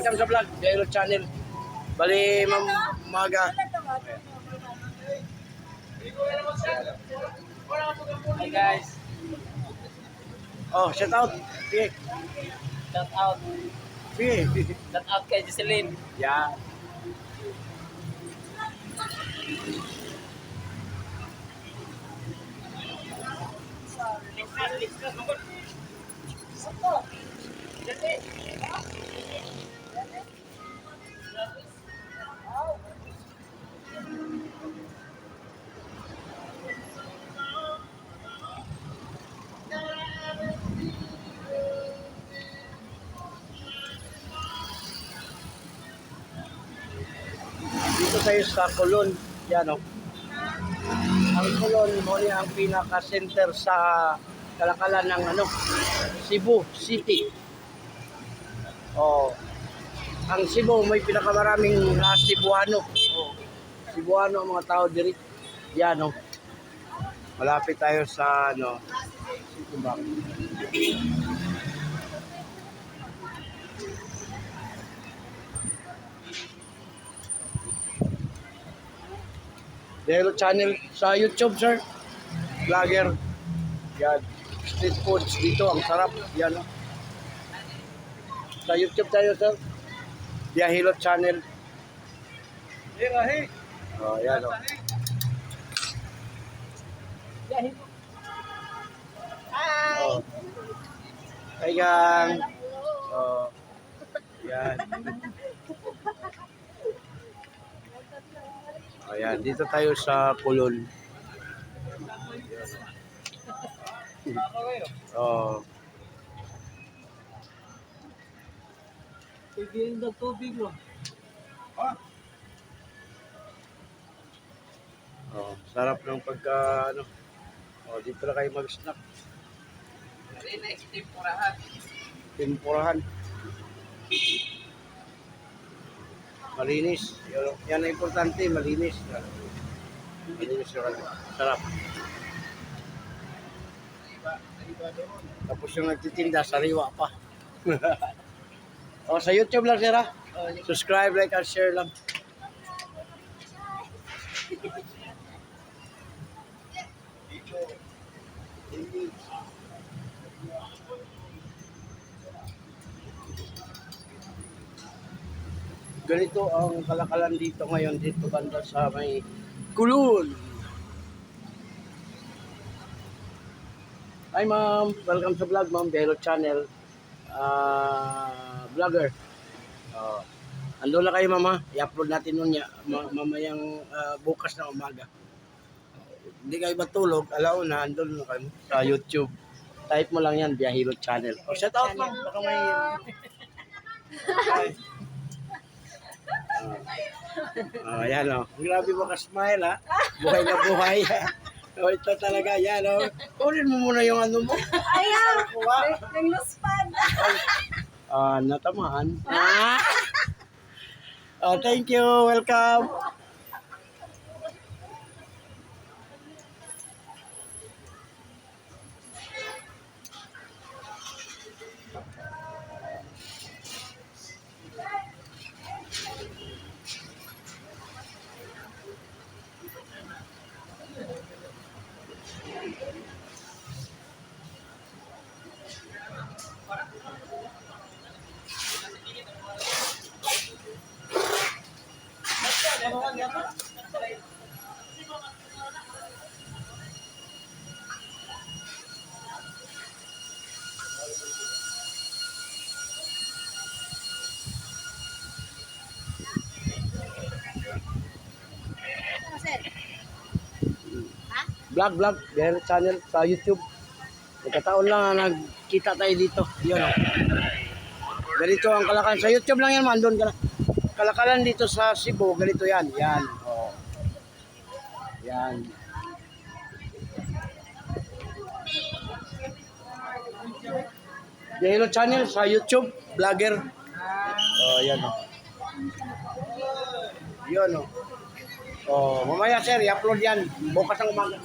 welcome sa vlog, Jairo Channel. Bali, maga. Hi guys. Oh, shout out. Sige. Shout out. Sige. Shout out kay Jocelyn. Yeah. Dito tayo sa Colon. Yan o. Ang Colon mo niya ang pinaka-center sa kalakalan ng Cebu City. Oh. Ang Cebu may pinakamaraming Cebuano. Oh. Cebuano ang mga tao diri. Yan o. Malapit tayo sa City Bank. Jairo Channel sa YouTube, sir. Vlogger. Yan. Street foods dito. Ang sarap. Yan. Sa YouTube tayo, sir. Jairo Channel. Oh, yan. Oh. Hi, gang. Oh. Yan. Ayan, dito tayo sa Colon. Oh. Tigil na tubig mo. Oh, sarap ng pagka Oh, dito na kayo mag-snack. Tempurahan. Malinis. Yan ang importante, malinis. Malinis yung sarap. Tapos yung nagtitinda, sariwa pa. O, sa YouTube lang, sir, ha? Subscribe, like, and share lang. Ganito ang kalakalan dito ngayon, dito banda sa may Colon. Hi ma'am, welcome sa vlog ma'am, Jairo Channel. Vlogger. Ando na kayo mama, i-upload natin nun mamayang bukas na umaga. Hindi kayo matulog, alauna, andun na kayo sa YouTube. Type mo lang yan, Jairo Channel. O shout out ma'am, baka may... Ayan o. Grabe mo ka-smile ha. Buhay na buhay. Ito talaga, yan o. Kunin mo muna yung mo. Ayaw! Nang luspad. Natamaan. Thank you. Welcome. Vlog, Jairo Channel sa YouTube. Nagkataon lang na nagkita tayo dito. Yun o. Ganito ang kalakalan. Sa YouTube lang yan, mandun ka na. Kalakalan dito sa Cebu, ganito yan. Yan. O. Yan. Jairo Channel sa YouTube, vlogger. Oh, yan o. Yun o. Oh, mamaya sir, i-upload yan. Bukas ng umaga.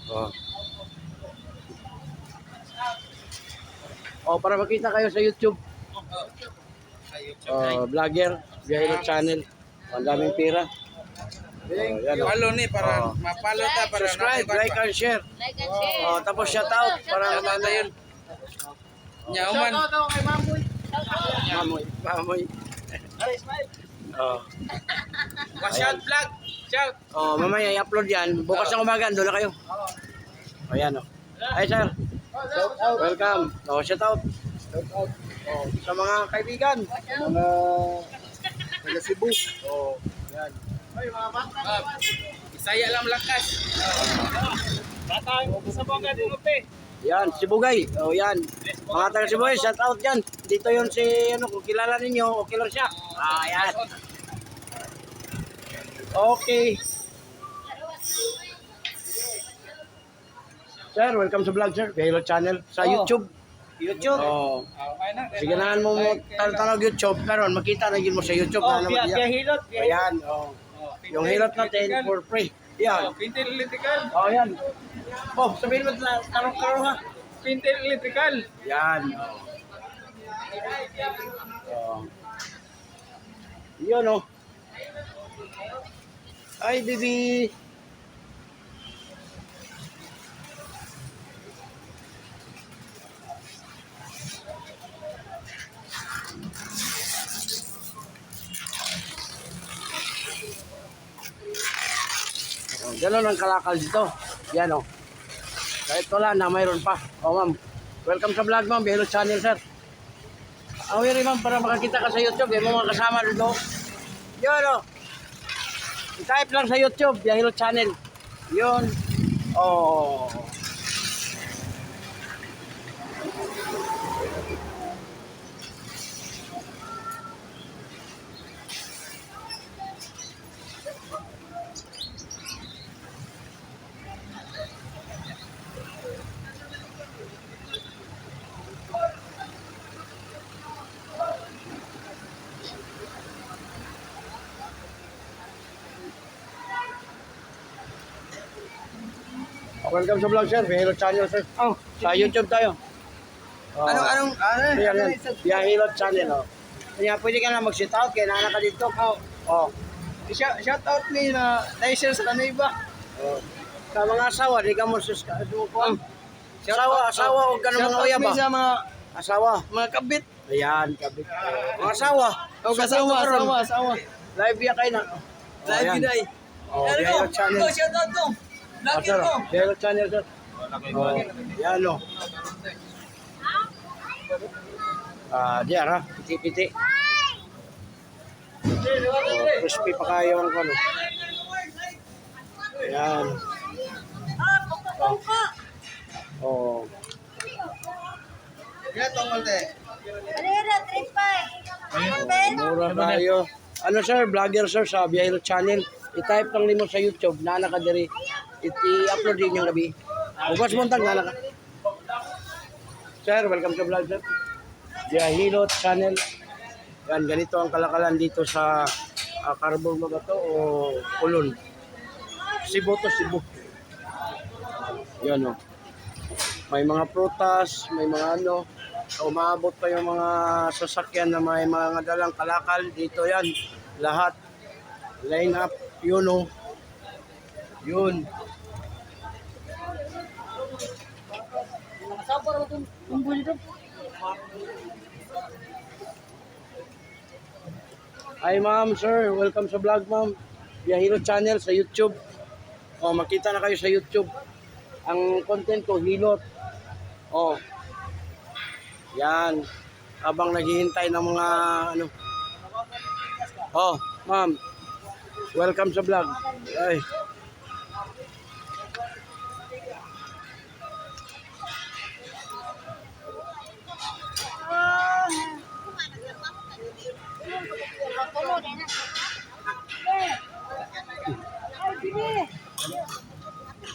Oh. Oh, para makita kayo sa YouTube. Vlogger, Biyahilot Channel. Ang daming pira. Oh, yan, oh. Follow ni para Oh. mapalo ta para Subscribe, like and share. Like and share. Oh, tapos shout out para nana yun. Nyauman. Mamoy, mamoy. Oh. Shout vlog. Shout. Oh, mamaya i-upload yan. Bukas ng umaga, doon na kayo. Oh, yan oh. Hi sir. Welcome. Oh, shout out. Oh, sa mga kaibigan. Mga taga Cebu. Oh, yan. Isaya lang lakas. Batang sa bongga din upe. Yan, Sibugay. Oh, yan. Mga taga Sibugay, shout out yan. Dito yon si, ano, kung kilala ninyo, okay lang siya. Ah, yan. Okay. Sir, welcome sa vlog, sir. Biyahilot Channel. Sa YouTube. YouTube. Oh. Okay na. Siganan mo mo tanong YouTube. Karon makita na yun mo sa YouTube. Oh, na naman yan. Biyahilot. Ayan, oh. Yung hilot natin for free. Yan. Pintel electrical. Oh, yan. Oh, sabihin mo na, tarong-tarong ha. Pintel electrical. Yan. Oh. Yun, oh. Ay, baby. Oh, ganun ang kalakal dito. Yan, oh. Kahit wala na, mayroon pa. Oh, ma'am. Welcome sa vlog, ma'am. Biyahilot Channel, sir. Awiri, ma'am, para makakita ka sa YouTube. Yan mo mga kasama dito. Yun, oh. I-type lang sa YouTube, Biyahilot Channel. Yun. Oh. Welcome sa vlog, sir. Biyahilot Channel, sir. Oh, sa YouTube tayo. Oh. Ano? Yan, yan. Biyahilot Channel, oh. Kaya pwede ka na mag-shout out, kaya nana ka dito. Oh. Shout out ni na Naisel sa kanaiba. Oh. Sa mga asawa, di ka mo susukuan. Asawa, huwag ka ng mga uya ba? Sa mga Asawa. kabit. Ayan, kabit. Mga asawa. O asawa. Live ya kayo na. Live yun ay. Oh, Biyahilot Channel. Shout out to. Ah, sir, Biyahilot Channel, sir. Oh, yan, oh. Diyan, ha? Piti-piti. Oh, crispy pa kayo ang ano. Ayan. Oh. Kaya tungkol de. Alira, 3-5. Mura tayo. Ano sir, vlogger sir sa Biyahilot Channel. I-type lang nimo sa YouTube, nana ka diri. I-upload din yung gabi. Bukas montag nana ka. Sir, welcome to vlog sir. Biyahilot Channel. Yan, ganito ang kalakalan dito sa Carbon Magato o Kulon. Cebu to Cebu. Yan o. May mga prutas, may mga ano. Umaabot pa yung mga sasakyan na may mga dalang kalakal. Dito yan. Lahat. Line up. Yun o. Yun. Hi ma'am, sir. Welcome sa vlog ma'am. Biyahilot Channel sa YouTube. O, makita na kayo sa YouTube. Ang content ko, hilot. O. Yan. Habang naghihintay ng mga ano. Oh, ma'am. Welcome sa vlog. Ay.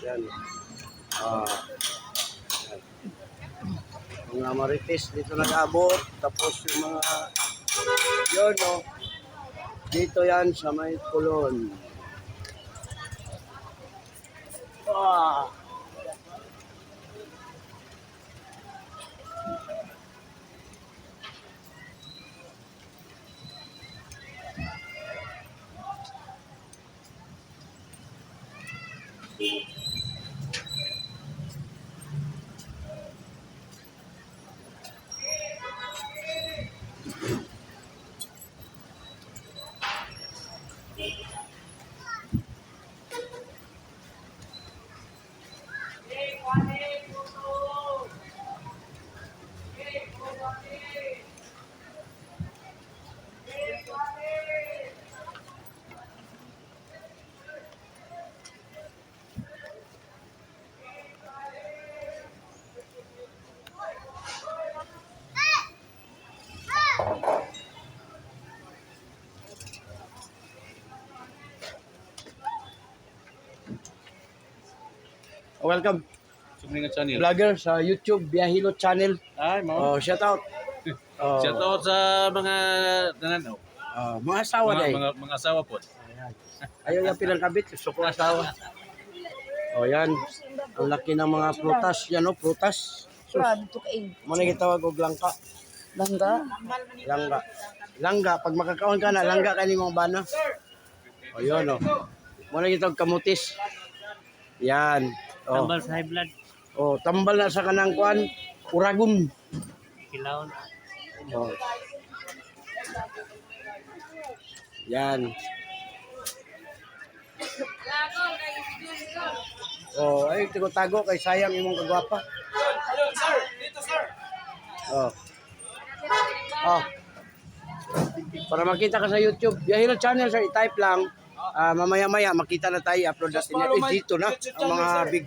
Yan. Mga marites dito nag-abot. Tapos yung mga yun, no. Dito yan sa may Kulon. Welcome, Sumling channel. vlogger sa YouTube, Biyahilo Channel. Ay, mo. Oh, shout out. Oh, Shout out sa mga nananaw. mga asawa Mga, dahil. mga asawa po. Ayaw yung pilang kabit, gusto ko asawa. O yan, ang laki ng mga prutas. Yan o, prutas. Muna gitawag og langka. Langga. Langga. Langga, pag makakaon ka na, langga ka ni mong bana. O yun o. Muna gitawag kamutis. Yan. O, Tambal sa high blood. o tambal na sa kanang kuan, uragon. Kilaon. O. Yan. Oh, ay tago kay sayang imong kagwapa. Sir, dito sir. Oh. Oh. Para makita ka sa YouTube, Biyahilo Channel sir, i-type lang. Mamaya-maya makita na tayo upload natin. Eh, dito na ang mga big.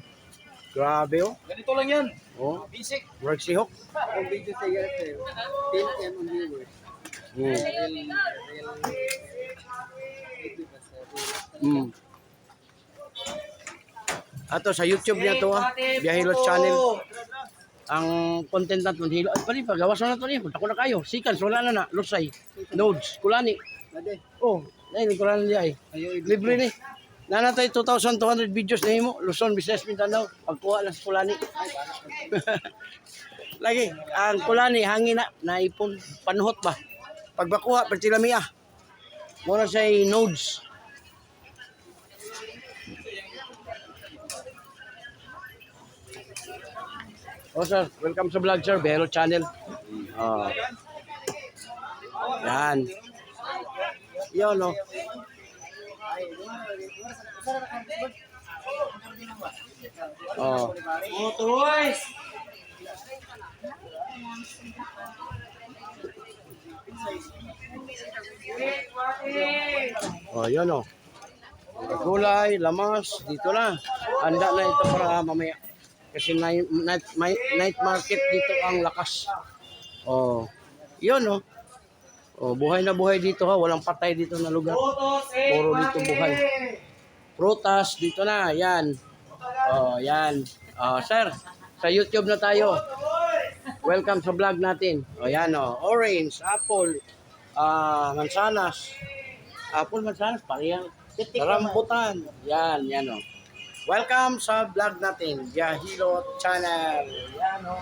Grabe oh. Ganito lang yan. Oh, Basic. work si Hook. Ang video sa iyo, 10 on viewers. Mm. Ato sa YouTube niya to Biyahilo Channel. Ang content natin hilo. Ay pali pagawas na to ni. Punta ko na kayo. Sikan wala na na lusay. Nodes kulani. Oh, ay kulani niya ay. Libre ni. Nanatay 2,200 videos na himo. Luzon, Visayas, Mindanao. Pagkuha lang sa kulani. Lagi, ang kulani hangin na naipon panuhot ba. Pagbakuha pertilamiya. Muna sa nodes. Oh sir, welcome sa vlog sir, Biyahilo Channel. Oh. Yan. Yun no. Oh. Motoys. Oh, yun oh. Gulay, lamas, dito na. Handa na ito para mamaya. Kasi night market dito ang lakas. Oh. Yun oh. Oh, buhay na buhay dito ha, walang patay dito na lugar. Puro dito buhay. Prutas dito na, yan. Oh, yan. Oh, sir, sa YouTube na tayo. Welcome sa vlog natin. Oh, yan oh. Orange, apple, mansanas. Apple, mansanas, parehang. Rambutan. Yan, yan oh. Welcome sa vlog natin, Biyahilo Channel. Yan oh.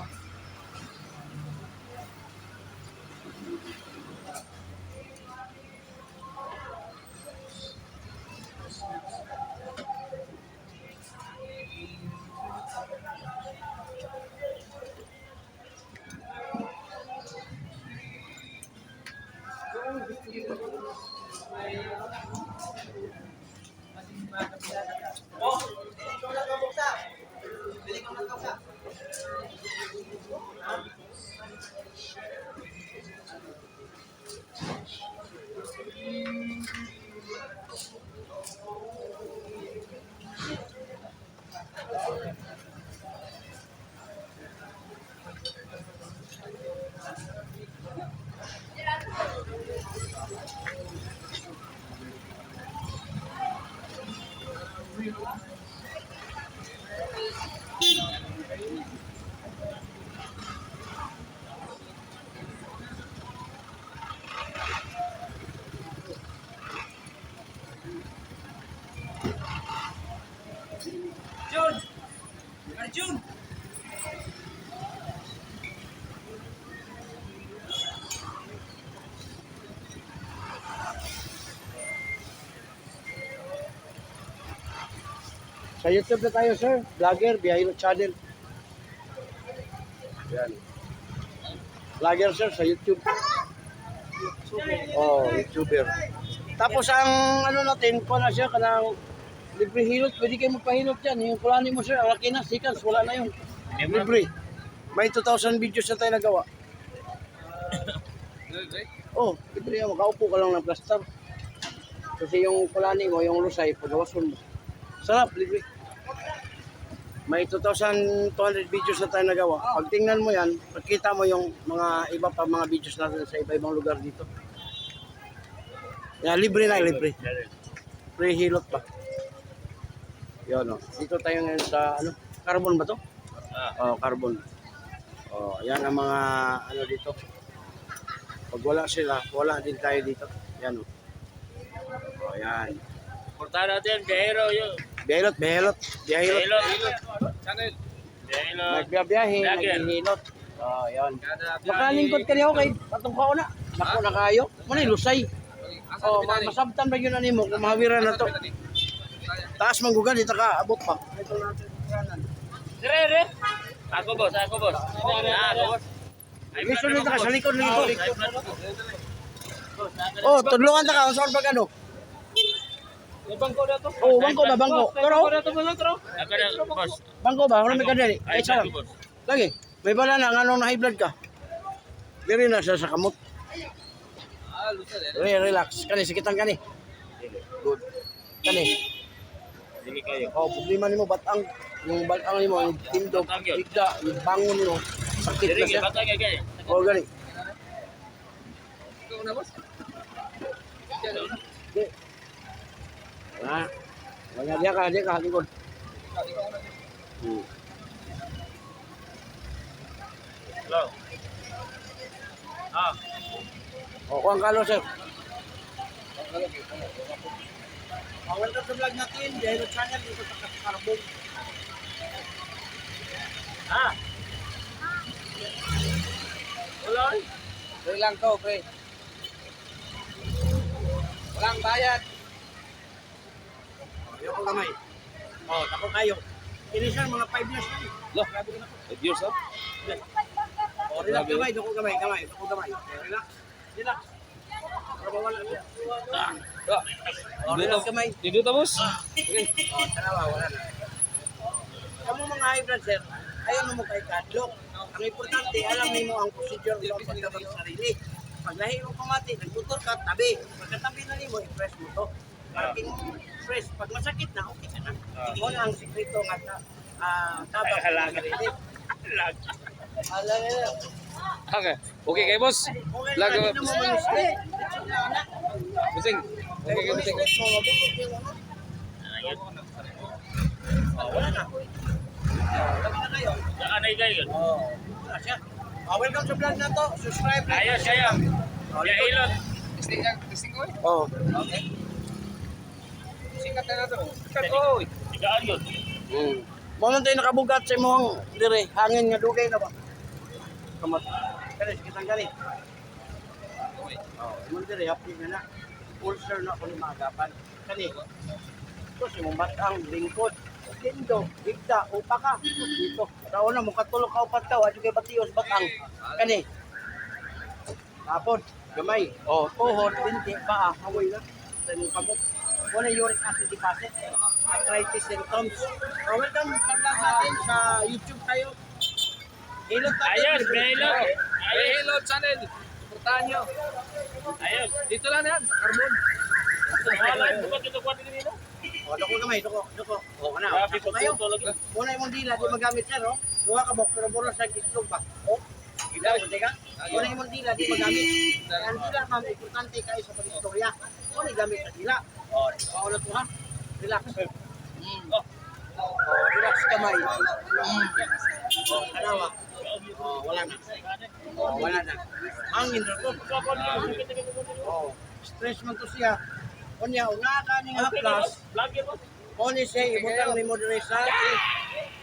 Jun. Arjun. Sa YouTube na tayo, sir. Vlogger, Biyahilo Channel. Yan. Vlogger, sir, sa YouTube. Oh, YouTuber. Tapos ang ano natin, kung na siya, kanang libre hilot, pwede kayo magpahilot yan. Yung kulani mo, sir, laki na, seconds, wala na yun. Libre. May 2,000 videos na tayo nagawa. Oh, libre yan. Makaupo ka lang ng plaster. Kasi yung kulani mo, yung lusay, pagawason mo. Sarap, libre. May 2,200 videos na tayo nagawa. Pag tingnan mo yan, pagkita mo yung mga iba pa mga videos natin sa iba-ibang lugar dito. Yan, libre na, libre. Free hilot pa. Yun, oh. Dito tayo ngayon sa, ano, carbon ba to? Oh, carbon. Oh, yan ang mga, ano dito. Pag wala sila, wala din tayo dito. Yan, oh. Oh, yan. Porta natin, biyahero yun. Behilot. Biyahero. Channel. Biyahero. Nagbiyabiyahe, Vlogger. naghihilot. Oh, yan. Makalingkod ka niyo kay patong kao na. Bako na kayo. Muna lusay. Oh, masabtan ba yun na nimo kung mahawira na to. Taas manggugad, dito ka abot pa. Ito natin kanan. Dire. Ako boss. Ako boss. Mission dito ka sa likod. Oh, tudlungan ta ka unsaan pag ano? Bangko na to. Oh, bangko ba bangko? Pero Ako na, boss. bangko ba? Wala may kadali. Ay, Ay, sarap. boss. Lagi. May bala na anong na high blood ka. Diri na siya sa kamot. Relax. Kani sikitan kani. Good. Kani. Dili kayo. Oh, problema nimo batang. Yung batang nimo, yung tindog, bigda, yung bangon nimo. Sakit Dili na siya. bata kay. Oh, gani. Di. Ah. Wala dia ka likod. Hello. Oh, kuang kalo sir. Welcome sa vlog natin. Dahil channel dito sa Carbon. Wala. Free lang to, pre. Walang bayad. Ayoko gamay. Oh, tako kayo. Inisan mga 5 years na. Loh, 5 years, ha? Oh, relax gamay, dako gamay. Relax. Relax. Para mawala siya. Oh, relax gamay. Dito tapos? Okay. Oh, tanawa, wala na. Kamu mga high blood sir, ayaw mo kay kadlok. Ang importante, alam mo ang procedure ng pagkabang sarili. Pag lahi mo pamati, nagmotor ka, tabi. Pagkatabi na nimo, i-press mo to. Para king press, pag masakit na, okay ka na. Ito na ang sikreto nga tabang sa sarili. Halag. Okay. Okay kayo, boss. Okay Lag- na, hindi mo mag-split. Busing. Okay kayo, busing. Wala na. Labi na kayo. Saka na kayo. Wala siya. Welcome sa vlog na to. Subscribe na. Ayos kayo. Biyahero. Testing ko eh. Oh. Okay. Sikat na to. Sikat ko. Tigaan yun. Mo man tayo nakabugat sa imong dire, hangin nga dugay na ba? Kamat. Kani kitang gani. Oh, mo dire happy na na. Ulcer na ko ni maagapan. Kani. Ito si mong batang lingkod. Tindo, bigda, upa ka. Dito. Tao na mo katulog ka upat ka, adyo kay batios batang. Kani. Tapon, gamay. Oh, tuhod, binti, paa, hawoy na. Sa imong kamot. Wala uric acid deposit, arthritis symptoms. Welcome pag-vlog natin sa YouTube tayo. Hilot natin. Ayos, biyahero. Ayos. Hello channel. Suportahan nyo. Ayos. Dito lang yan, sa Carbon. Wala. Bukod ito kwa dito. O, doko gamay, doko. O, kana. Grabe Dako kayo. pagpunto lagi. Muna imong dila, di magamit sir, oh. Duha ka bok, pero buro sa gitlog ba? O, ilaw, teka. Muna imong dila, di magamit. Ang dila, ma'am, importante kayo sa pag-istorya. Muna gamit sa dila. O, paulat mo ha. Relax. Relax kamay. O, kanawa. O, wala na. O, wala na. Hangin na to. O, stress man to siya. Kunya, nga ka ning haplas. Lagi mo. Kung siya, ibutang ni mo dire sa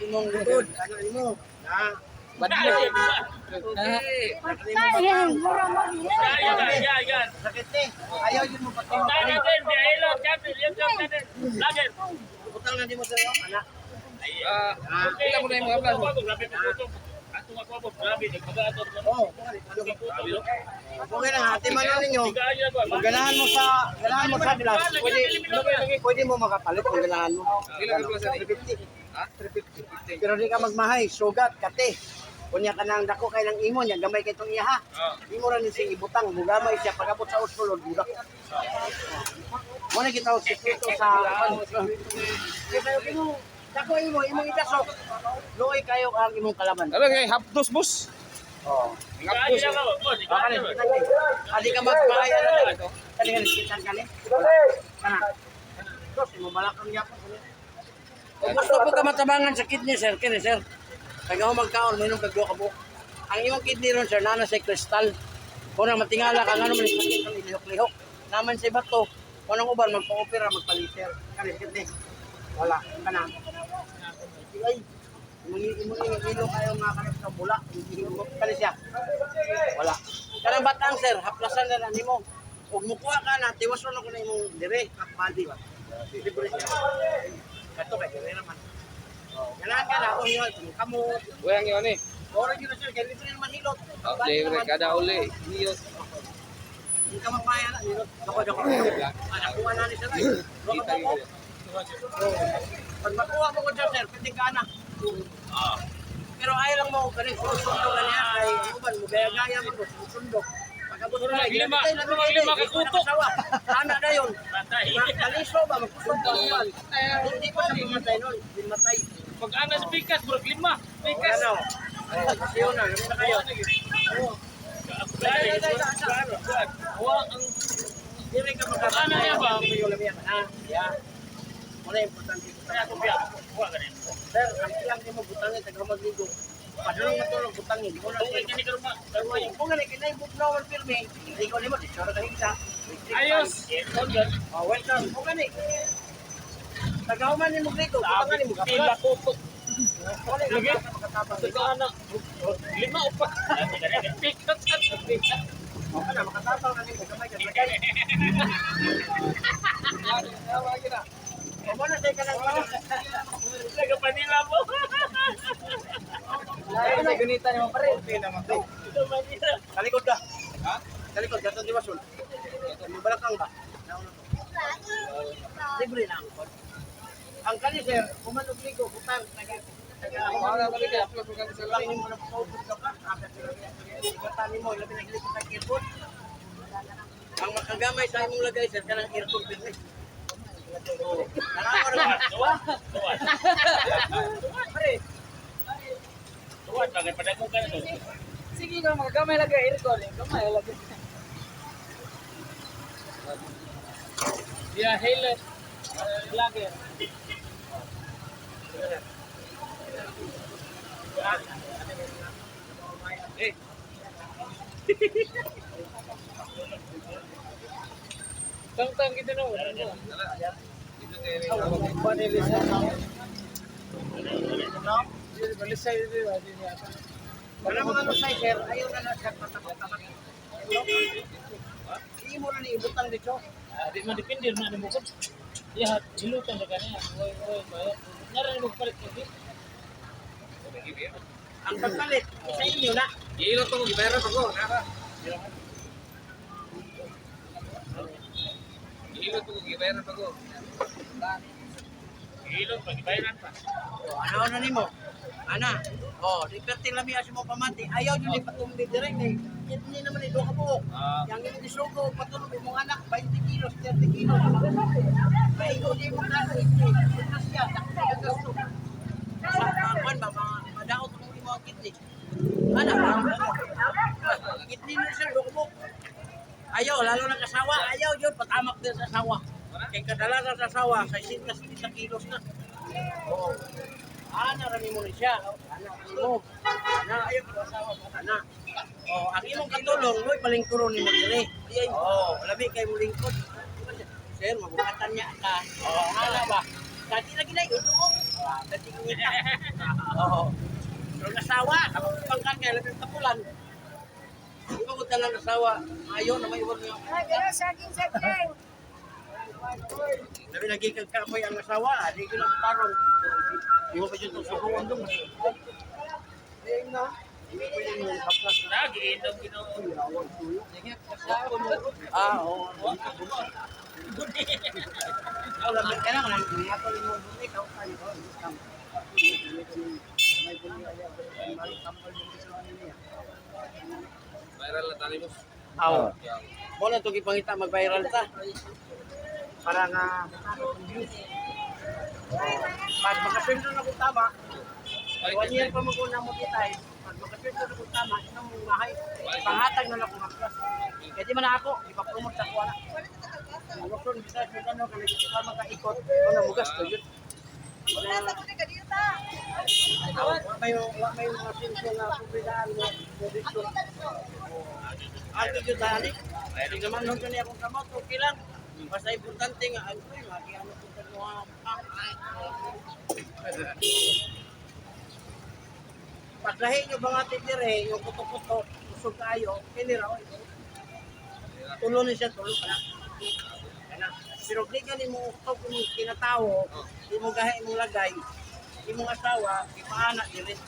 imong likod. Ano nimo? Na, badlo. Yan. Sakit eh. Ayaw yun mo patulog. Tayo natin, biyahero. Champion. Yan natin. Lagi. Ibutang na di mo sa iyo. Anak. Ilan mo na yung mga plan mo? Grabe po ito. Ato nga po, grabe. Nagpagato. Oo. Okay lang, hati man lang ninyo. Kung ganahan mo sa glass, pwede mo makapalit kung ganahan mo. Ilan ang klase? 350. Ha? 350. Pero di ka magmahay, sugat, kate. Kunya ka nang dako kay ng imo niya, gamay kay tong iya ha. Imo ra ni sing ibutang, bugamay siya pagabot sa usulod budak. Mo na kita og sekreto sa kaya imo dako imong idasok. Luoy kayo ang imong kalaban. Ano kay hapdos boss? Oh. Hapdos. Adi ka magpahaya na ito. Kani nga sikitan kani. Kana. Dos mo balakang yapon. Kung gusto po ka matabangan sa kidney sir, kini sir. Tagaw magkaon mo kag duha ka buok. Ang imong kidney ron sir nana sa kristal. Kung na matingala ka ngano man sakit ang ilihok-lihok. Naman si bato. Kung ang uban magpa-opera magpa-liter. Kani kidney. Wala kana. Ay. Imo kayo nga kanip sa bula. Kani siya. Wala. Kanang batang sir, haplasan na nimo. Ug mukuha ka na tiwason ko na imong dire kapadi ba. Libre siya. Kato kay dire naman. Kailangan ka na kung yun, kamot. Wala nga ni. Oras yun na sir, kaya libre naman hilot. Libre kada uli. Hiyot. Hindi ka magpaya na, hilot. Dako. Nakuha na ni sir. Kita Dako. Pag makuha mo ko dyan sir, pwede ka na. Pero ayaw lang mo, ganun, susundo ka niya, ay uban mo, gaya-gaya mo ko, susundo. Pagkabot mo na, lima ka kuto. Anak na yun. Patay. Kaliso ba, magsusundo yan. Hindi pa siya pumatay nun, bimatay. Pag ana sa pikas, bro, 5. Pikas. Ano? Kasi yun na, gamit na kayo. Hindi ka magkakaroon. Ano yan ba? Wala importante. Kaya ko biya. Kuha ka rin. Sir, ang ilang niyo mo butangin, taga magligo. Padulong na tulong butangin. Tungkol ka ni Karuma. Kung nga kinay book na wal pirmi, hindi ko nimo dito ra kahit sa. Ayos. Oh, welcome. Kung nga ni. Tagahuman ni mo grigo, butangin ni mo Pila kapag. kuto. Lagi. Makatapang Sa ana. 5 o pa. Pikas at pikas. Okay na, makatapang na ni mo kamay ka. Amo na say ka lang. Nagapanila mo. Ay, na ganita ni mo pare. Okay naman to. Manila. Talikod ka. Ha? Talikod ka tong diwason. Balakang ba? Libre na ang ang kani sir, kumanog ligo, butang, Wala ba kay upload ko sa lang mo na photo ka pa. Ikatan mo, labi na gilit sa earphone. Ang makagamay sa imong lagay sir kanang earphone pirmi. Tuwan. Pare, Tuwan, bagay padagong ka na to. Sige ka, magagamay lagi aircon. Gamay lagi. Yeah, Helen. Lagi. Eh. Tang-tang kita no. Dito kay panelis na. Balisay dito, di niya. Wala mga ano say sir, ayaw na na sir patakot-takot. Hindi mo na ni ibutang dito. Di man depende man mo ko. Ya, hilutan ka kanya. Oy, bayad. Naran mo palit ko. Ang pagpalit, sa inyo na. Ilot ko gibayran pa ko. Ilot ko gibayran pa ko. Hilot pag bayaran pa. Ano na nimo? Ana. Oh, di perti lami asimo pamati. Ayaw jud ni patumbi direct eh. Hindi naman ni do ka buok. Yang ini disugo patulog imong anak 20 kilos, 30 kilos. Ay ko di mo na ito. Siya, gasto. Sa kuan ba madaot mo imong kidney. Ana, kidney ni sir do ka buok. Ayaw lalo na kasawa, ayaw jud patamak din sa sawa. Kay kadalasan sa sawa, 60 kilos na. Oh. Ana rami mo ni siya. Ana mo. Ana ayo asawa mo ana. Oh, ang imong katulong moy palingkuron nimo dire. Oh, labi kay mo lingkod. Sir, mabukatan niya ka. Oh, ana ba? Dati lagi na yun. Dati ko niya. Oh. Pero nasawa, pangkan kay labi kapulan. Iba ko talang nasawa. Ayo na may iwan niya. Ay, pero saging. Labi lagi kag kamoy ang nasawa, di ko na matarong. Di mo pa dyan itong sukuan doon. Ayun na. Hindi ko yung haplas na. Lagi inom ginoo. Ah, oo. Ikaw lang, kailangan lang. Kaya ko rin mo doon. Ikaw, kayo ko. May buli ayaw. May tampal mo. Viral na tali mo. Aw. Mo na to gipangita mag-viral ta. Para nga views. Pag makasweldo na kung tama, 1 year pa maguna mo kita eh. Pag makasweldo na kung tama, inang mong mahay. Panghatag na lang kung magkas. Kaya di man ako, ipapromote sa kuwana. Ano ko, bisa sa ano, kaya makaikot. Ano, mugas to yun. May mga sinso na pupidaan mo. Ate yun dali. Hindi naman nung kanya akong kamot, okay lang. Basta importante nga, ano ko yung lagi ano kung tanong paglahi nyo ba nga titire, yung puto-puto, usog kayo, kinira ko ito. Tulo na siya, tulo pa lang. Pero di ka ni mo usog kung kinatao, di mo gahe mong lagay, di mong asawa, di paanak di rin.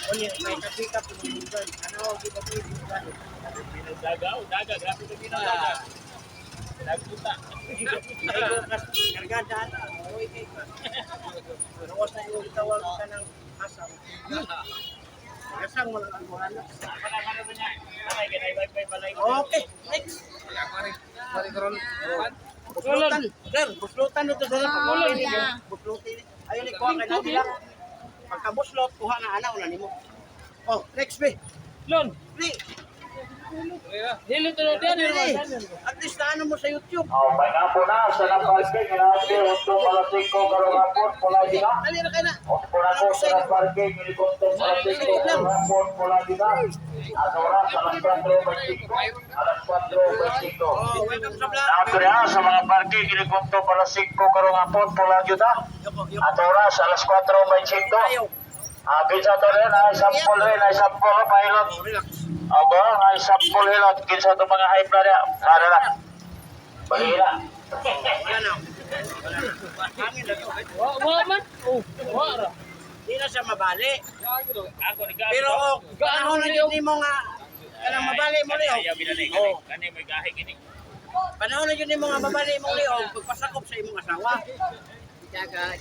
O niya, may kapika po yung minsan. Ano, di ba po yung minsan? Daga, daga, grabe na pinadaga. Nagpunta. Naigo ka, kargada na, oy kay ka. Pero wasa yung tawag ka ng asam. Asang mo lang ang buwan. Ano na niya? Ay, kinay-wifi pala yun. Okay, next. Ako rin. Pari karon. Buslutan. Sir, buslutan ito sa pagkulan niyo. Buslutin. Ayun ni kuha kay nila. Pagkabuslot, kuha na ana una nimo. Oh, next be. Lon, Pre, dili to diyan at least na ano mo sa YouTube. May napo na sa naparking natin untuk malasiko karungapon pula dina. Dali na kayo na. Untuk ako sa naparking helikopter malasiko karungapon pula dina. At oras alas 4:25. Alas 4:25. Oh, welcome sa vlog. Nato na sa mga parking helikopter malasiko karungapon pula dina. At oras alas 4:25. Ayaw. Kinsa to rin ay sampol pilot. Relax. Aba, ay sampol hilot kinsa to mga high blood ya. Kada na. Bahira. Wala na. Wala na. Hangin na to. Wa man. Oh, wa ra. Di na siya mabali. Ako ni gahi. Pero panahon na yun mo nga kanang mabali mo liog. Ayaw binalay Oh, kani may gahi kini. panahon na yun mo nga mabali mo liog pagpasakop sa imong asawa. Itaga,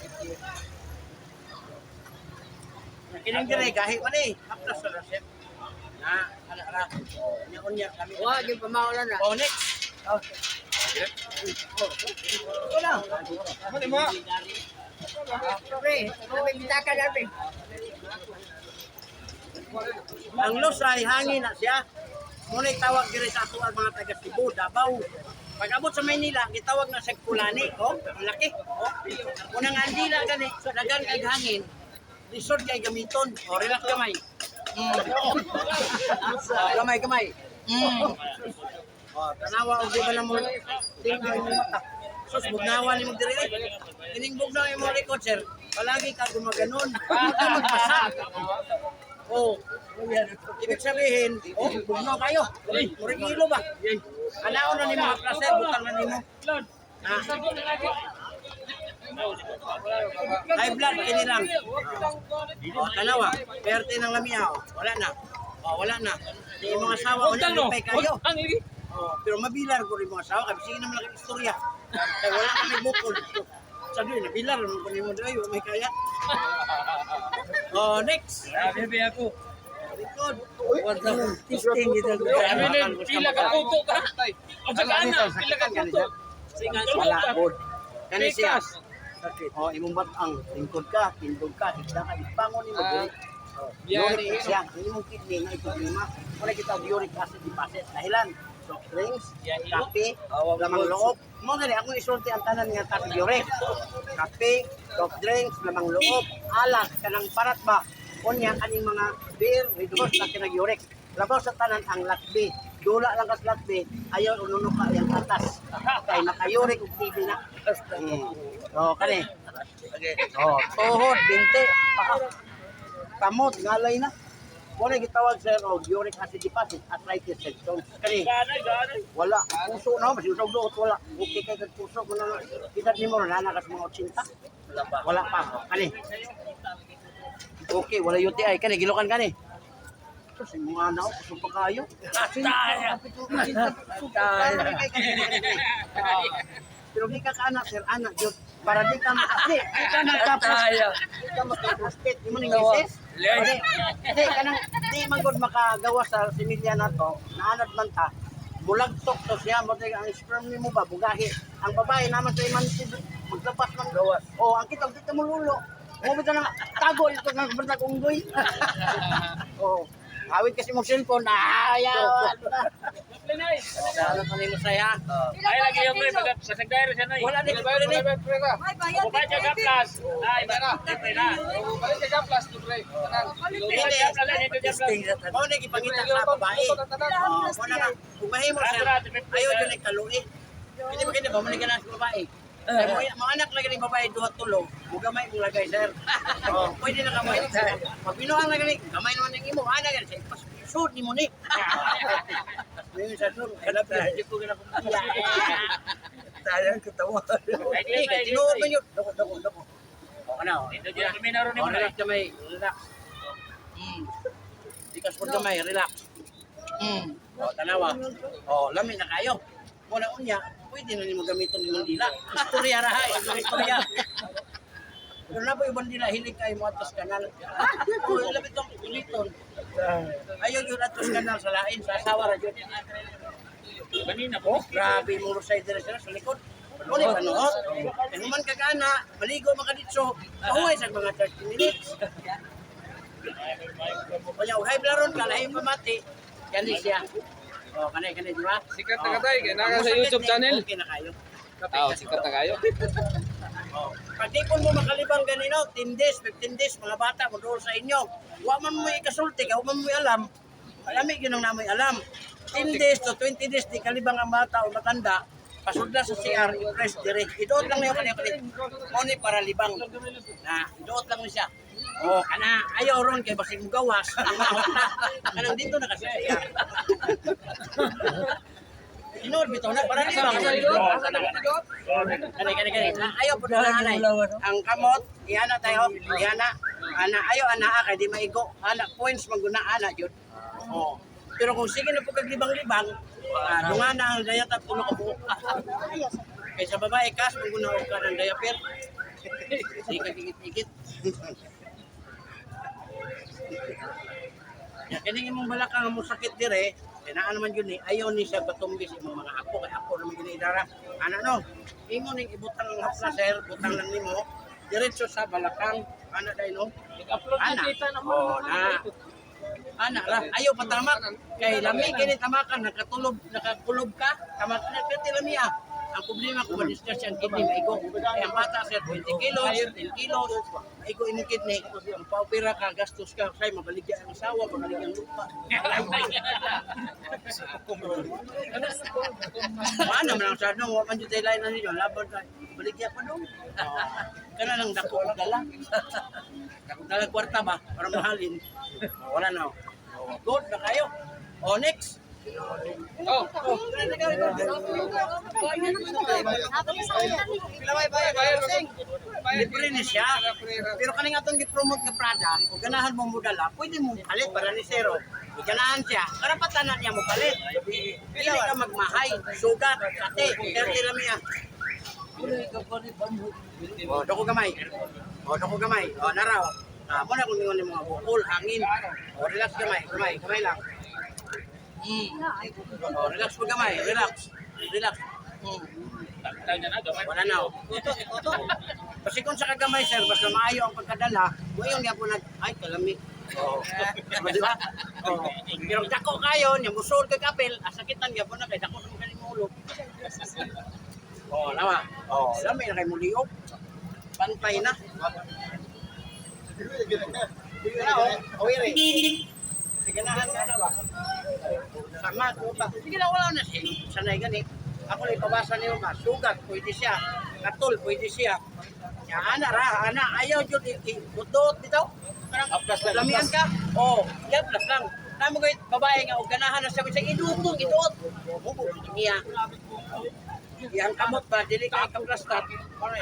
kining dire gahi man eh. Aplas sa raset. Na ana. Nya kami. Wa gyud pamaulan na. Oh, next. Oh. Wala. Ano mo? Pre, may bitaka na, pre. Ang lusay hangin na siya. Muna tawag diri sa ato ang mga taga Cebu, Davao. Pag abot sa Maynila, gitawag na sa Kulani, oh, ang laki. Oh. Unang andila gani, dagan kay hangin. Lisod kay gamiton. Oh, relax kamay. Kamay. Oh, tanawa og di ba na mo tingnan mo mata. Sus bugnawa ni mo diri. Kining bugnaw mo likod, sir. Palagi ka gumaganon. Ito magpasa. Oh, ibig sabihin, oh, bugnaw kayo. Murag ilo ba? Anaon na ni mga placer, butang na nimo. Ha? High blood, kini lang. Oh, tanawa, perte ng lamiya, oh. Wala na. Oh, wala na. Di mga asawa, wala lupay kayo. Oh, pero mabilar ko rin mga asawa, kasi sige naman lang istorya. Kaya wala kami bukod. Sabi, nabilar naman ko rin mo doon, may kaya. Oh, next. Bebe ako. Likod. What the testing ito. Pila ka kuto ka. O sa kana, pila ka kuto. Wala good. Kani siya. Oh, imong batang lingkod ka, tindog ka, higda ka, ibangon ni mo diri. Uric siya, imong kidney na problema. Wala kita uric acid deposit. Dahilan, soft drinks, kape, lamang loob. Mo gani ako isulti ang tanan nga ta uric. Kape, soft drinks, lamang loob, alak kanang parat ba. Kunya kaning mga beer, reduce na kinag uric. Labaw sa tanan ang lakbi. Dula lang kas lakbi, ayaw ununo ka yang atas. Kay makayurik og TV na. Oh, kani. Oh, tuhod, binte, paa. Kamot, ngalay na. Muna gitawag sa uric acid deposit, arthritis, symptoms. Kani, wala. Puso na, basi usog doot, wala. Okay kay kag puso ko na. Kita ni mo na nakas mga 80. Wala pa. Kani. Okay, wala UTI. Kani, gilukan kani. Sus, yung mga anak, kusog pa kayo. Pero di ka ka-anak, sir, anak, yun. Para di ka maka-prostate. Di ka maka-prostate. Di mo nang isis? Hindi, kanang di magod makagawa sa similya na to, naanad man ta, bulagtok to siya, matay ang sperm ni mo ba, bugahi. Ang babae naman sa iman, maglapas man gawas. O, ang kitang dito mo lulo. Umabot na tago, ito nga kabartag unggoy. O, awit kasi mong cellphone, ayaw. Ano pa nilo saya? Ay, lagi yung pre, sa sagdayro siya na eh. Wala din ba rin eh. May bayad. Bukay siya kaplas. Ay, libre na. Balik ka plus, libre. Tanan. Dito siya kaplas, dito siya kaplas. Mao na gipangita sa babae. Oh, mo na kung mahimo siya. Ayaw jud ni kaluwi. Hindi ba kini ba mo ni kana sa babae? Ay mo anak lagi ni babae duha tulo. Mugamay mo lagay sir. Oh, pwede na kamay. Pag binuang na gani, kamay naman ning imo ana gani sa pasud ni mo ni. Ngayon sa sur, kalap na di ko gina kumpiya. Sayang ketawa. Kay tinuod man yun. Doko. O kana. Dito siya kuminaro ni mo. Relax gamay, relax. Tikas po gamay, relax. O, tanawa. O, lami na kayo. Muna unya, pwede na nimo gamiton ni mong dila. Istorya ra ha, istorya. Pero na po ibang dila, hilig kayo mo atos kanal. O, labi itong uliton. Ayaw yun atos kanal sa lain, sa asawa ra yun. Kanina po. Grabe mo sa dire sila sa likod. Muli pa no? Kung man kagana, maligo makaditso, mahuway sa mga 30 minutes. Kaya high blaron ka, lahing pamati, yan siya. O, kanay, di ba? Sikat na katay, kaya naka sa YouTube channel. Okay na kayo. Sikat na kayo. Pag di po mo makalibang ganino, 10 days, 15 days, mga bata, mag sa inyo. Huwag man mo ikasulti, huwag man mo alam. Malamig yun ang namoy alam. 10 days to 20 days, di kalibang ang bata o matanda, pasudla sa CR, i-press direct. Idoot lang na yung kanil. Moni para libang. Na, idoot lang siya. O, kana, ayaw ron kay basig mo gawas. Kanang dito na kasi CR. Inood bitaw na, para libang. Kani. Ayaw po na nanay. Ang kamot, ihana tayo, ihana. Ana, ayaw ana kay di maigo. Ana, points maguna ana, yun. O, pero kung sige na po kaglibang-libang, dunga na ang dayat at tulong ko. Kaya sa babae, kas, maguna ka ng diaper. Sige ka tigit-tigit. Kani imong balakang mo sakit dire, kinaan naman yun eh, ayaw ni siya patumbis imong mga ako, kaya ako naman yun idara. Ano no, imo ning ibutang ang hapla sir, butang lang nimo, diretso sa balakang, ana dahil no? Ana, oh, na. Ana ra, ayaw patamak, kay lami kini tamakan, nakakulob ka, tamak na kati lamia. Ang problema ko ma-distress ang kidney, maigo. Kaya ang bata sir, 20 kilos, 10 kilos, maigo imong kidney. Ang paupira ka, gastos ka, say, mabaligya ang asawa, mabaligya ang lupa. Paano man ang sarno, huwag man yung tayo na ninyo, laban ka, baligya pa doon. Kana lang dako ang dala. Dako dala kwarta ba, para mahalin. Wala na. Good na kayo. O, next. Libre ni siya. Pero kaning atong gi-promote nga Prada, kung ganahan mo mudala, pwede mo palit para ni Zero. Kung ganahan siya, karapatan na niya mo palit. Dili ka magmahay, sugat, kate, kaya lamiya. O, dako gamay. O, naraw. Mo na kung yung mga bukol, hangin. O, relax gamay lang. Oh, relax po gamay, relax. Tayo na gamay. Wala na. Kasi kung sa kagamay sir, basta maayo ang pagkadala, ngayon nga po ay kalami. Oh. Di ba? Oh. Pero dako kayo, niya musol kay kapil, asakitan nga po na kay dako sa mga ulo. Oh, nawa. Oh, lami na kay muliog. Pantay na. Awiri. Ganahan ka na ba? Sama ko ba? Sige na wala na siya. Sanay gani. Ako lang pabasa niyo ba? Sugat, pwede siya. Katol, pwede siya. Ya, ana ra, ana. Ayaw dyan i-budot dito. Aplas lang. Lamihan ka? Oo. Yan, aplas lang. Namo ko babae nga, o ganahan na siya. Idutong, iduot. Mubo, niya. Yang kamot ba? Dili ka ikaplastat. Ano,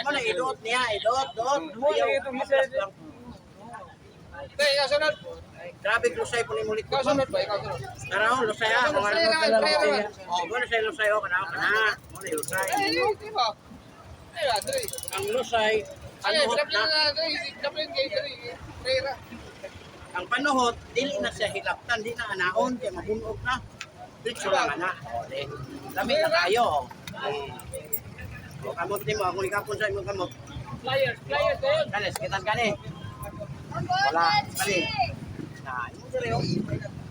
mo na iduot niya. Iduot. Ayaw, aplas lang. Tay, kasunod. Grabe lusay po ni mulit ko. Kasunod ba? Ikaw sunod. Tara, lusay ha. Kung ano Kailangan, kailangan. oh, muna sa lusay o kana. Muna lusay. Di ba? Ay, Adri. Ang lusay, Ay, ano dapat na? na Adri. Dapat kay Adri. Rera. Ang panuhot, dili na siya hilaptan, di na anaon, kaya mabunog na. Diretso lang ana. Lamig na tayo. O kamot ni mo, akong ikapon sa imong kamot. Flyers kayo. Kanis, kitan ka ni. Wala, kani. Nah, imo dire oh.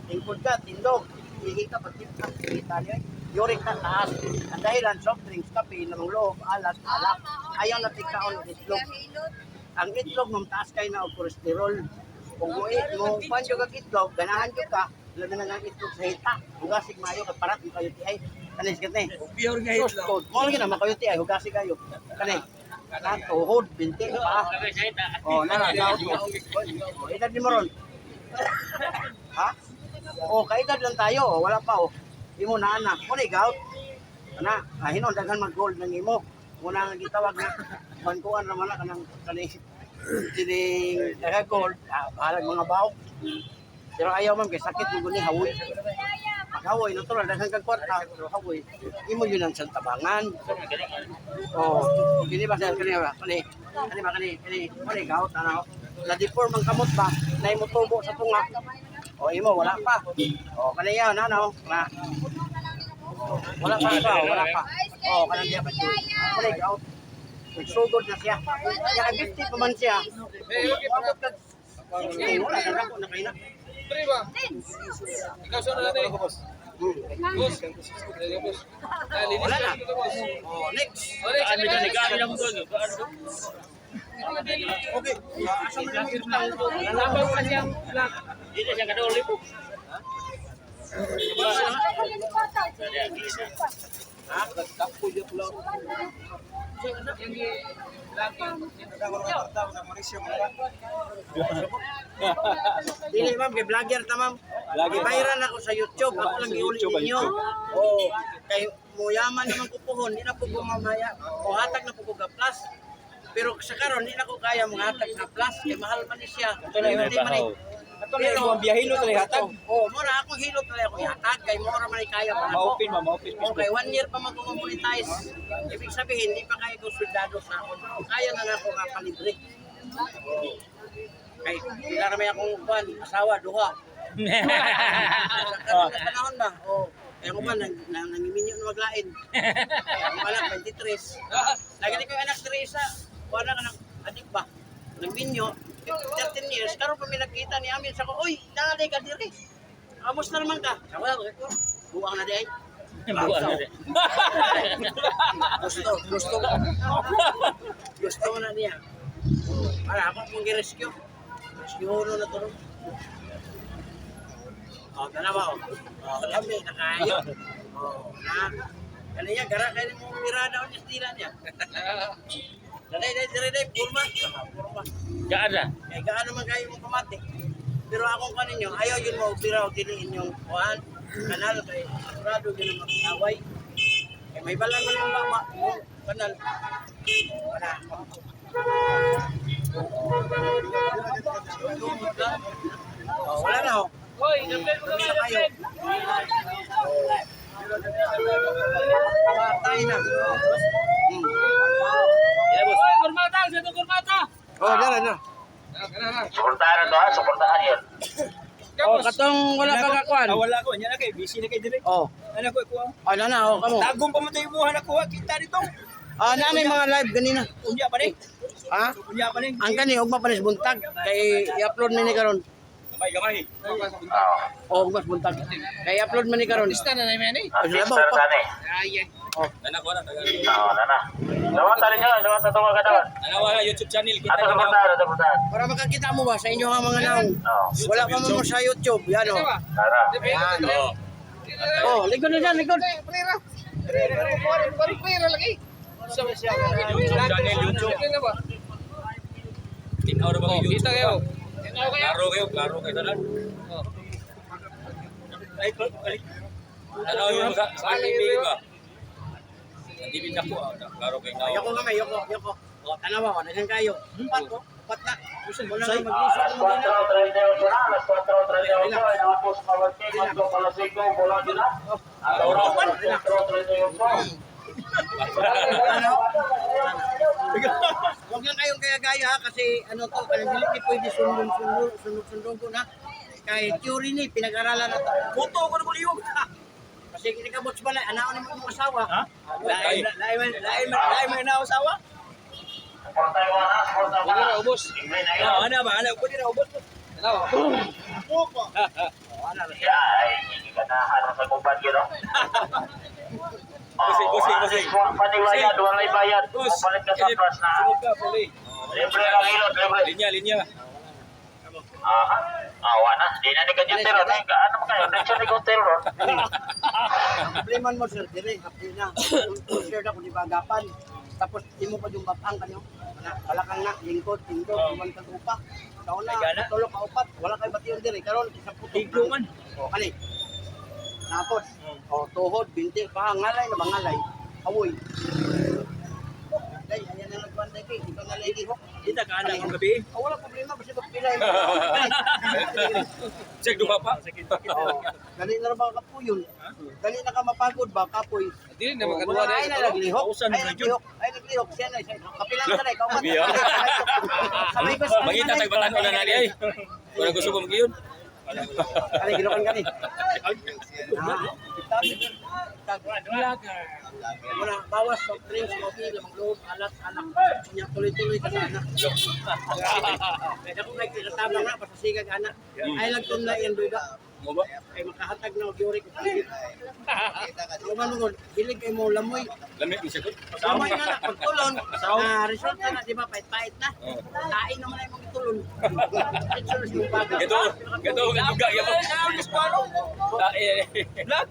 Tingkod ka, tindog. Ihi ka pagkita, kita niyo. Yurik ka taas. Ang dahilan, soft drinks, kape, namang loob, alat, alak. Ayaw na tigkaon ng itlog. Ang itlog, mamtaas kayo na o kolesterol. Kung buit mo, panyo kag itlog, ganahan nyo ka, labi na ng itlog sa hita. Hugasig mayo, kaparat, yung kayo ti ay. Kanis, kat ni. Pure nga itlog. Kung lagi na, makayo ti ay, hugasig kayo. Kani, tuhod, binti, pa. O, nalagaw. O, edad ni mo ron. Ha? O, kaedad lang tayo, wala pa o. Imo na anak, mo na gout. Ana, hinon daghan mag-gold ng imo. Muna nga gitawag na bankuan ra man kanang sining gold, bahalag mga baok. Pero ayaw man kay sakit mo ni hawoy. Pag hawoy natural daghan kag kwarta, pero hawoy imo yun ang santabangan. Oh, kini ba sa kani ba? Kani mo na gout ana. La deform ang kamot ba? Nay mo tubo sa tunga. O imo wala pa. O kaniya na no. Na. Wala pa. O kanang diya pa. Wala gout. Nagsugod na siya. Kaya 50 pa man siya. Wala na kayo na. Pre ba? Ikaw sa natin. Boss. Wala na. O next. Ano ka nag-aalam ko? Okay. Asa man lang ito lang. Nalabaw pa siyang black. Dito siya kaduli po. Ha? Kapo yung lang. Dili ma'am, kay vlogger ta ma'am. Viral ako sa YouTube, ako lang iuli ninyo. Oo. Kay muyaman naman ko pohon, di na po mamaya. O hatag na po ko plus. Pero sa karon di na ko kaya mga hatag na plus, kay mahal man ni siya. Hindi man ni. Pero ang biyahilo talaga hatag. Oo, mura akong hilot na ako hatag, kay mura man ni kaya pa ako. Maupin. Okay, 1 year pa mag-monetize. Ibig sabihin, hindi pa kayo konsultado sa ako. Kaya na ako kapalibre. Kay, pila na may akong kuwan, asawa, duha. Sa panahon ba? Oo. Kaya ko ba, nangiminyo na maglain. Ang anak, 23. Lagi ko yung anak, Teresa. Wala ka ng adik ba? Nagminyo, 13 years. Karoon pa may nagkita ni Amin. Sabi ko, uy, nangalay ka diri. Amos na naman ka. Sabi ko, buwang na di ay. Gusto ko na niya. Para ako kung i-rescue. Rescue ulo na tulong. O, dalawa o. O, kami, nakayo. O, na. Kaniya, gara kayo mo mirada o niya stila niya. Dali, purma. Purma. Gaan na. Eh, gaan naman kayo mong pamati. Pero akong kaninyo, ayaw yun mo upira o diliin yung kuhaan. Kanal kay sigurado yun ang mag-away. Eh, may balang mo yung mama mo. Kanal. Wala. Oh, wala na ho. Hoy, gamit mo Kami kami na kayo. Patay na. Hoy, kurmata, sito kurmata. Oh, dara. Suportahan to ha, suportahan yun. Oh, katong wala ka kakuan. Wala ko, nya na kay busy na kay dire. Oh. Ano ko kuha? Ano na, oh, kamo. Tagong pa mo tayo buha na kuha kita dito. Na may mga live ganina. Unya pa ni. Ha? Unya pa ni. Ang kani ugma panis buntag kay i-upload man ni karon. Gamay. Oo. Ugma buntag. Kay i-upload man ni karon. Lista na namin eh. Ang sister tani. Ayan. Oo, nana. Dawan tali nyo, dawan sa tunga ka dawan. Wala YouTube channel. Ato suportahan. Para makakita mo ba sa inyo ang mga naong. Oo. Wala pa mo sa YouTube. Yan o. Tara. Yan. Oh, likod na dyan, likod. Pera lagi. YouTube ba? Tinaw na ba yung Kita kayo. Klaro kayo tanan. Ano yung sa ating bigay ba? Hindi din ako, klaro kayo na. Yoko kami, yoko. O, tanawa ko, nagan kayo. Pat na. Wala Say- nang mag-isip. Alas 4:38 na, alas 4:38 ay nakapos sa Martin, Manto Palasico, Bola Dina. Alas 4:38. Huwag lang kayong gaya-gaya ha, kasi ano to, kanang dili ni pwede sundong-sundo na. Kay theory ni, pinag-aralan na to. Puto ko na kuliyog. Kasi kinikabot sa balay, anaon ni mong asawa. Ha? Lain mo na asawa? Hindi na ubos. Ano ba? Ano pwede na ubos? Hindi ka na harap sa kumpad yun, no? Busing. Panibayad, walay bayad. Palit ka sa plus na. Sunod ka, puli. Libre lang ilot, libre. Linya. Aha. Wala. Di na ni ka dyan tiro. Ano mo kayo? Next ni ko tiro. Problema mo sir, dire, kapit na. Sir na kung di bagapan. Tapos di mo pa yung batang kanyo. Balakang na, lingkod, kuman ka upa. Taon na, tulog ka upat. Wala kayo batiyon dire. Karon isang putok. Tiglo man. O, kani. Tapos, tuhod, binti, pangalay na bangalay. Awoy. Day, ayan na nagbanday kay. Ikaw na lagi ho. Kita ka anak ng gabi. Wala problema kasi pagpilay. Check duha pa. Dali na ba kapuyon? Dali na ka mapagod ba kapoy? Dili na magkatuwa na. Ay naglihok. Pausan Ay na naglihok. Ay naglihok. Siya na. Kapilang ka na. Ikaw man. Biya. Sabay ko Mangita tagbatan ko na nali ay. Wala gusto ko magiyon. Kani, gilokan ka ni. Wala, bawas soft drinks, coffee, lamang loob, alat, anak. Kanya tuloy-tuloy ka sana. Kaya kung may kinatabang na, pasasiga ka na. Ay nagtun na yan, Duda. Mo ba? Ay makahatag na magyuri ko. Kung manungod, hilig kayo mo lamoy. Lamig ni ko. Lamoy na na, pagtulon. Resulta na, di ba, pait-pait na. Tain naman ay mga tulon. Resulta yung baga. Gato ga ya mo. Vlog.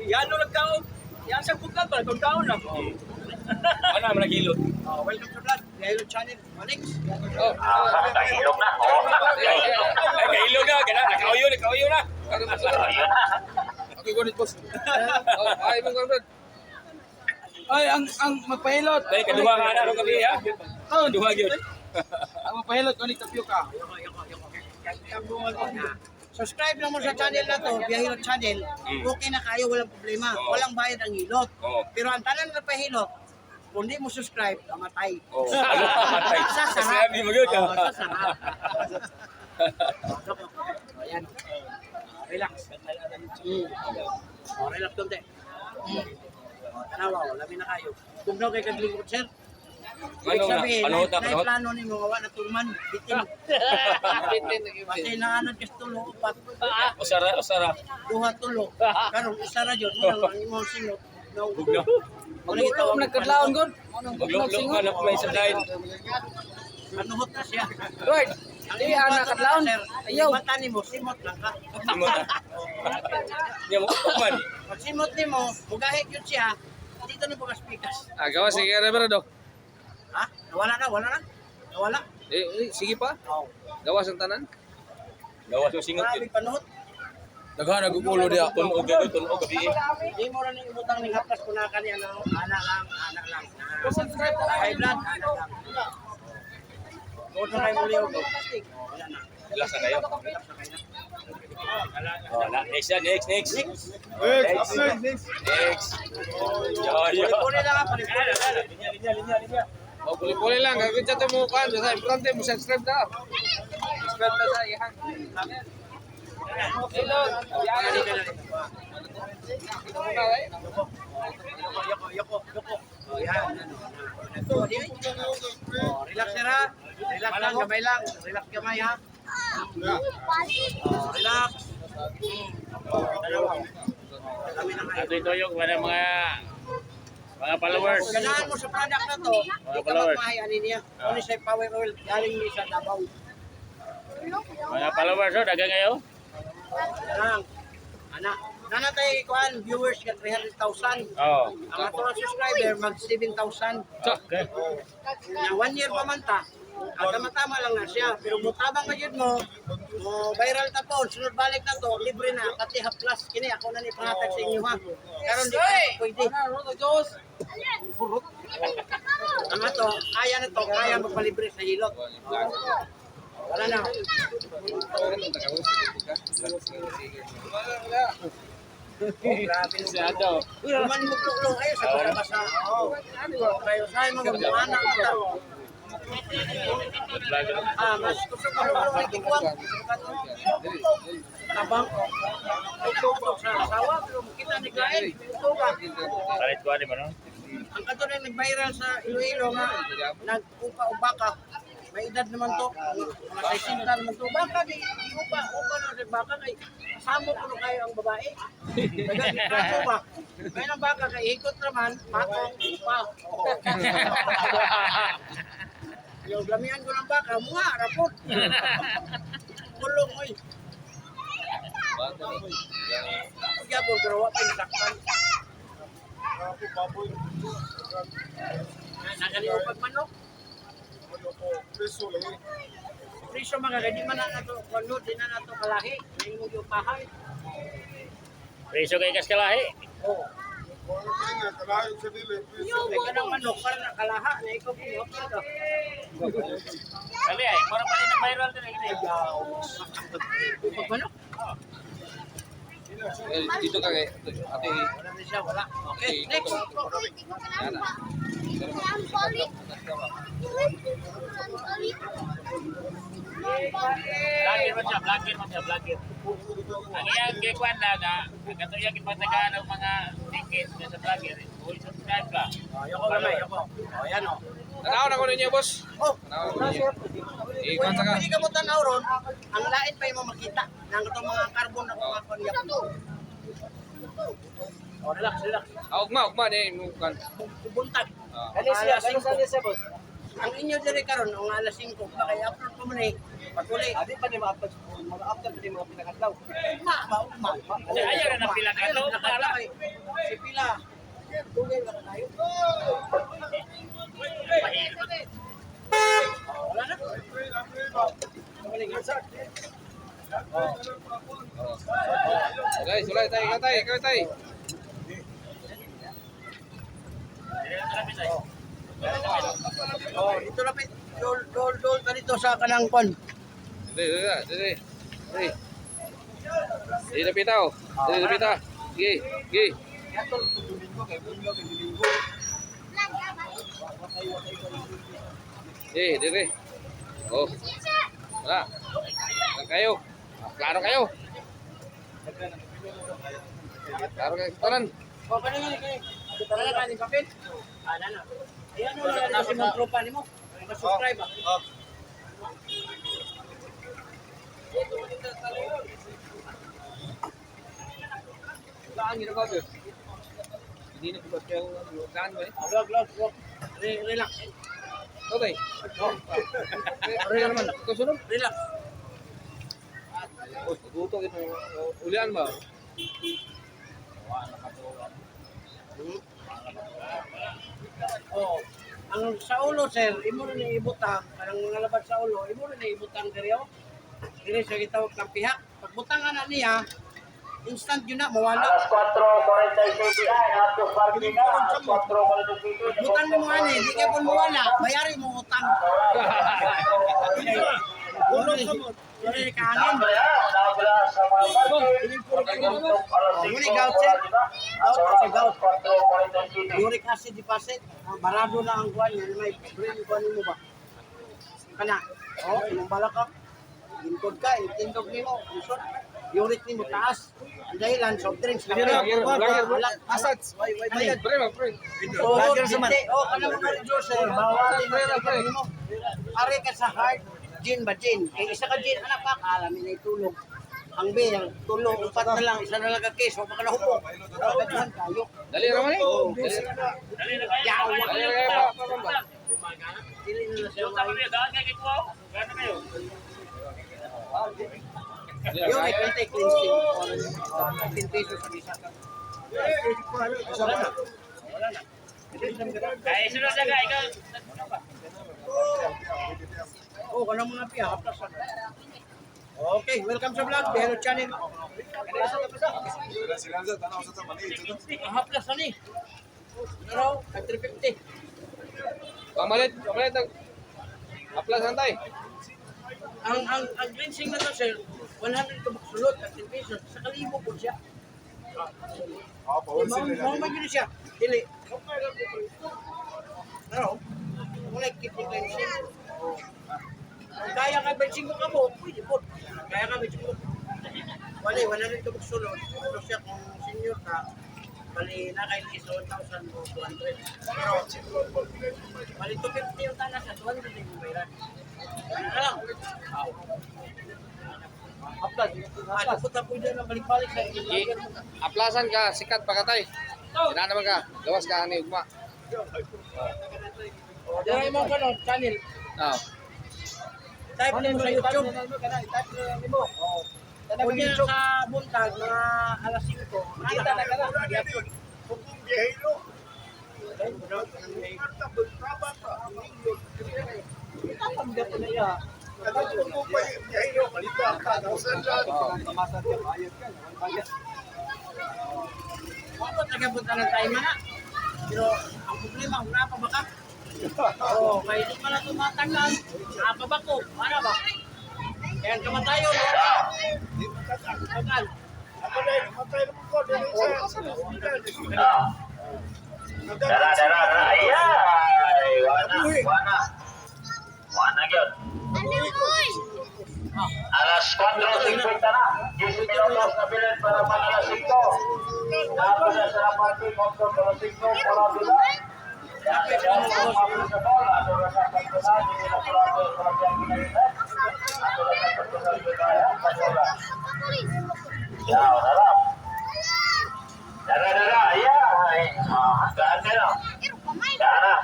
Yano nagkaon. Yan sa bukan ba taon na. Ano man nagilot. Welcome to Vlog, Gailo Channel. Alex. Nahilog na. Ay kailo na, kana nakauyo na. Okay, gunit boss. Ay, mong karon. Ay, ang magpahilot. Dai kaduha nga ana ro gabi ha. Duha gyud. Ang magpahilot ko ni tapioca. Subscribe lang mo sa channel na to, Biyahilot Channel. Okay na kayo, walang problema. Walang bayad ang hilot. Pero ang tanan na pahilot, kung di mo subscribe, kamatay. Oh, ano patay. Sasabi mo gyud. Sasarap. Ayan. Relax. Relax konti. Tanawa, lamin na kayo. Kung daw kay kadlingkod, sir. Ano na? Panuhot na, May panuhot. plano ni mga na turman, bitin. Pati naanod kas tulo, upat. Usara. Duha tulo. Karong isa ra jud mo ang imong singot. No. Bugno. Maglulog nagkadlaon gud. Maglulog man ako may sabdain. Panuhot na siya. Lord, di ana kadlaon. Ayaw. Mata nimo simot lang ka. Simot. Nya mo man. Pag simot nimo, mugahe gyud siya. Dito na bukas pikas. Gawa sige ra ba do? Ha? Nawala na. Nawala. Sige pa. Oh. Gawas ang tanan. Gawas yung singot Grabe yun. panuhot. Daghan nagugulo dia. Tunog gabi. Di mo ra ning ibutang ning haplas kuna kani ana lang. Subscribe ka kay vlog. Kung sa kay muli og. Wala na. Lasa kayo. Oh, next. Next. Puli lang ako. Linya. O puli lang gagawin sa mo kan, basta importante mo subscribe ta. Subscribe ta sa ihan. Hello. Yoko. Oh, yan. Relax sir ha. Relax lang, gamay lang. Relax gamay ha. Relax. Ito yung mga followers. Ganahan mo sa product na to, di ka magmahayanin niya. Ano siya power oil, galing niya sa Davao. Mga followers dagang ngayon. Nang, anak, nanatay kuan viewers ka 300,000. Oh. Ang ato ang subscriber mag 7,000. Okay. Yang 1 year pa man ta. Ang tama-tama lang na siya. Pero mutabang ka yun mo viral ta po, sunod balik na to, libre na, pati half plus. Kini ako na ni pangatag sa inyo ha. Karon di ka pwede. Ang ato, kaya na to, kaya magpalibre sa hilot. Wala na. Grabe na siya. Kuman mo tuklong kayo sa basa. Kayo sa mga anak mo. Mas gusto ko na ikuwang. Tabang. Itutok sa asawa, pero kita ni Gael. Itutok. Palit ko ano ba no? Ang kato na nag-viral sa Iloilo nga, nag-upa o baka. May edad naman to, mga 60 naman to. Baka di upa na sa baka kay kasama ko kayo ang babae. Kaso ba? Kaya ng baka kay ikot naman, makong upa. Yung lamihan ko ng baka, mga rapot. Kulong oy. Kaya po, pero wapay natakpan. Nakaliupag manok. Preso mga kadi man na nato kuno din na nato kalahi, ning yung pahay. Preso kay kaskalahi. Oh. May kanang manok para na kalaha na ikaw po. Kali ay, mura pa rin nag-viral din eh. Upag manok? Dito ka kay ate. Wala na siya, wala. Okay, next. Vlogger man siya, vlogger. Ang iyang gikuan na nga, kato yung ipatagaan ng mga tickets sa vlogger. Kung subscribe ka. Ayoko gamay, ayoko. Oh, yan oh. Tanaw na ko ninyo, boss. Oh, Tanaw ko ninyo. Ikon sa ka. pwede ka mo tanaw ron, ang lain pa yung makita ng itong mga carbon na kumakonyak to. Oh, relax, relax. Ugma ni mukan. Bubuntag. Ah. Alas 5. Ang inyo diri karon ang alas 5 pa kay upload ko man patuloy. Adi pa ni ma-upload mga upload pa ni mga pinakadlaw. Ma. Ayaw na ng pila ka to, Nakala kay si pila. Tugay ba tayo? Wala na. Sulay tay. Oh, dito na dol ka dito sa kanang kon. Dili. Dili napita oh. Dili napita. Sige. Dili. Oh. Wala. Lang kayo. Klaro kayo. Klaro kayo. Tanan. Oh, kanang ni. Kita na kanin papel. Ana na. Ayan mo na si mong tropa nimo. Subscribe ba? Saan gina ba? Hindi na ko kaya saan ba? Vlog. Relax. Okay. Relax naman. Kasunod. Relax. Oh, gusto ito. Ulian ba? Oh, ang sa ulo sir, imo na ibutang, kanang mga labat sa ulo, imo na ibutang diri oh. Diri sa gitawag ng pihak. Pag butangan na niya, instant yun na mawala. Alas 4:47 ay ato parking na. Alas 4:47. Butang mo nga ni, di ka po mawala, bayari mo utang. Dili ka hangin. Nabla sa mga parking. Yuri gout sir. Gout sa gout. Uric acid deposit. Ang barado na ang kuwan yan. May brain kuwan mo ba? Kana. Oh, imong balak ka. Lingkod ka, intindog nimo. Isot. Uric nimo taas. Ang dahilan, soft drinks. Asats. Pre. Oh, kana mga reducer. Bawalin na nimo. Ari ka sa heart. Gin ba gin? Kaya isa ka gin, anak pa, alamin na itulog. Ang B, ang tulong, upat na lang, isa na lang ka case, huwag ka na humok. Kagahan tayo. Dali raman eh. Dali na kayo. Yaw, wag Dali na kayo lang. pa. Dili na lang siya. Yung tabi niya, daan kayo kikuha. Gano'n kayo? Yung may anti-cleansing. 15 pesos ang isa ka. Wala na. Wala na. Kaya sunod na ka, ikaw. Oh, kanang mga piya, haplas na. Okay, welcome sa vlog, Behero Channel. Haplas na ni. Pero, at 350. Pamalit. Aplas antay. Ang cleansing na to, sir, 100 ka sulot at 10 pesos. Sa kalibo po siya. Mau magino siya. Dili. Ano? Wala kitik lang siya. Kung kaya ka bensin ko kamo, pwede po. Kaya ka bensin ko. Wala rin ito magsulod. Ano siya kung senior ka, bali na kayo is 1,000 o 200. Pero, bali 250 yung tala sa 200 yung bayran. Ano na lang? Ano po tapo dyan ang balik-balik sa ilagan mo. Aplasan ka, sikat pakatay. Hindi naman ka, gawas ka ni Ugma. Diyan mo ka channel. Oh. Type mo sa YouTube. Kung yan sa buntag, mga alas 5, makita na ka na. Bakit nagpunta ng tayo mana? Pero ang problema, wala pa ba ka? Oo, kaya di pala tumatanggal. Apa ba ko? Ano ba? Kaya kamatayo, wala. Tagal. Dara. Ayay! Wana yun. Alas 4:50 na. 10 minutos na bilan para alas 5. Tapos na sa party, kontra alas 5, para bila. Dati siya ang mga sa bola. Ato na sa pagkakas, hindi na parado sa labiang kinainan. Ato na sa pagkakas, sa bola. Yaw, harap. Dara, ayay! Hanggaan na lang. Dara.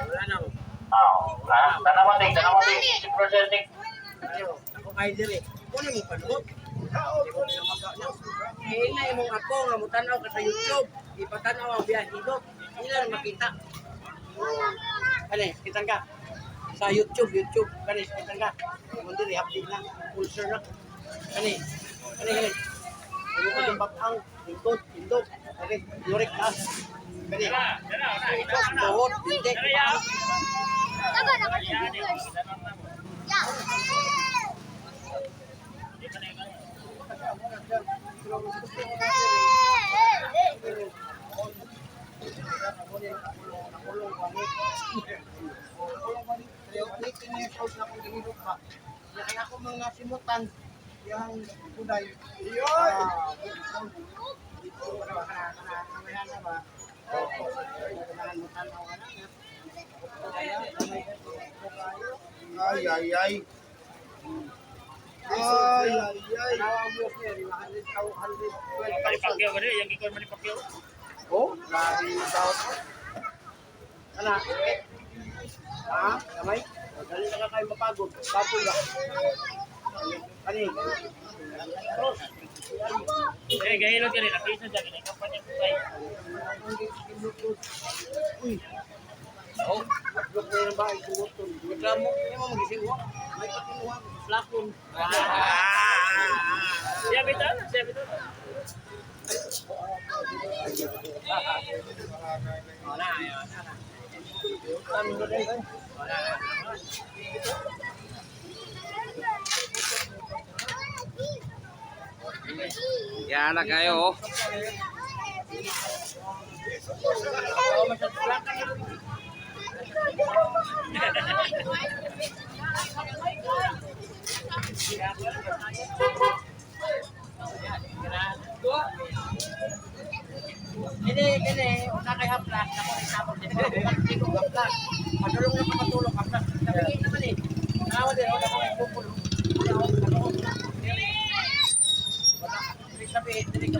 Wala na. Tanawating, si presenting. Ako kay dire. Kuno mo panuot. Eh na imong ako nga mo tanaw ka sa YouTube. Ipatanaw ang biyahidot. Hindi na makita. Kani, kitang ka. Sa YouTube. Kani, kitang ka. Mo dire update na. Full share na. Kani. Ano ko yung batang, pindot. Kani, yurik ka. Kani. Tuhod, hindi. Kaya ako mga simutan yung kuday. Ay. Manipakyaw ka rin, yung gikon manipakyaw. Oh, grabe yung tao. Ano? Ha? Kamay? Dali na ka kayo mapagod. Bapoy ba? Ano yun? Eh, gahilot ka rin, nakisa dyan, kampanya ko tayo. Uy. Oh, blok na yung bahay. Reklamo. Hindi mo magising mo. May patinuha. Flakon. Siya bito. Wala. Ano na rin? Yan na kayo. Kini, una kay haplas, ako isabot din. Hindi ko haplas. Patulong na kapatulong haplas. Sabihin naman eh. Nawa din, ako na ipupulong. Sabihin, hindi ka.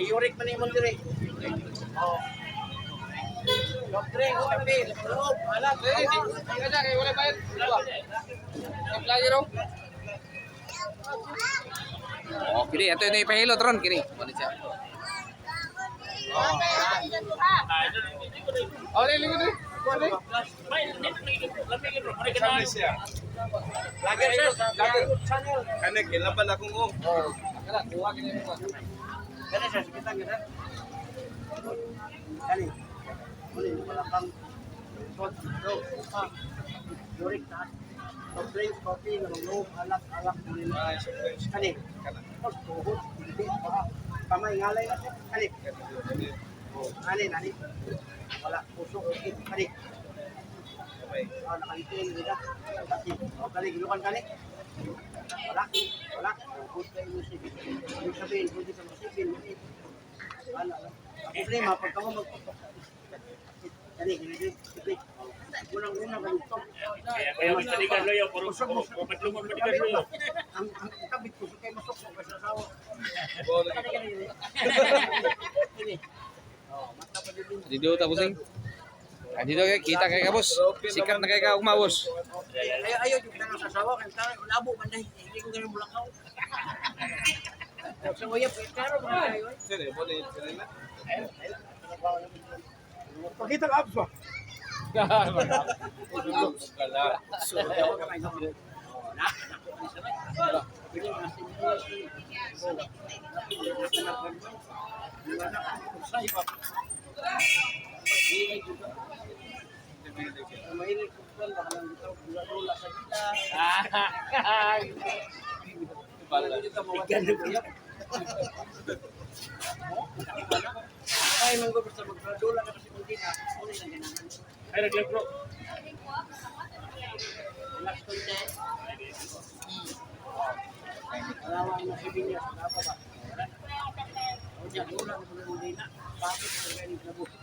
Yurik man yung dire. Oh. Drink, kape, loob, alam. Wala bayad. Lagi raw. Oh, kini ito yung ipahilot ron kini. Ano siya? Oh, lili ko May, hindi na nagiging lamigin bro. Mari ka na. Vlogger sir, sa channel. Kanek, kilaban akong o. Kala, kuha kini mo. Kani sir, kita kita. Kani. Muli wala kang shot, bro. Yurik na. Soft drinks, coffee, nalong alak muli na. Kani. Tuhod, hindi pa. Kamay ngalay na sir. Kani. Nani. Wala puso, kani. Nakaitin nila. Kani, gilukan kani. Wala. Tuhod kayo musik. Ibig sabihin, hindi ka musikin. Wala. Problema, pagka mo magputok. Kani, kini. Unang-unang ganito. Kaya mas taligan loyo. Puro patlungan maligan loyo. Ang kabit ko kay masok ko sa asawa. Kani. Oh, mata pa din. Dito tapos dito kay kita kay kabos. Sikat na kay ka umawos. Ayaw yung tanong sa asawa kay tayo labo man dai. Hindi ko ganun bulakaw. Sa waya pero ba kayo? Sir, boleh na. Pakita ang abs ba? Kala. Mahilig ko pa baka lang dito gula sa kita. Ay manggo basta magdula ka kasi kung di na uli lang ganahan. Ay, naglag bro. Relax konti. Alawa ang nasibinya sa apa ba? O diyan, wala ko na uli na. Bakit sa ganit na buhay?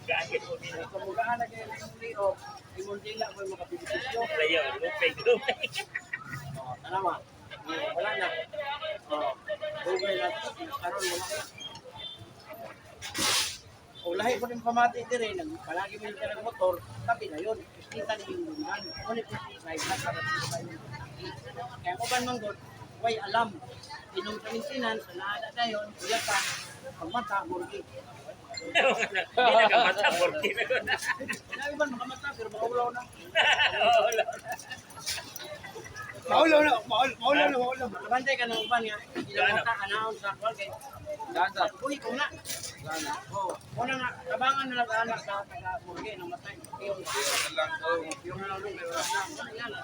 Gaagit mo din. Kung mugaan na kayo ng liyo, imundila mo yung makapibitisyo. Layo, lupay. Tanawa. Wala na. Google na. Karoon wala na. O lahi ko rin pamati dire, palagi mo yung motor, tapi na yun. Kita na yung lungan. Ngunit sa iba, kaya ko ba manggod, way alam. Inong kaminsinan, sa naada na yun, kuya ka, pagmata, murgi. Hindi nakamata, porky na ko na. Sinabi ba makamata, pero makaulaw na. Wala. Maulaw na. Bantay ka ng uban nga, ilang mata, anaon sa kwal kay Dansa. Uy, kung na. Oo. Una nga, tabangan na nag-anak sa taga-murgi, nang matay. Yung lang ko. na lang nung, wala na. Yan na.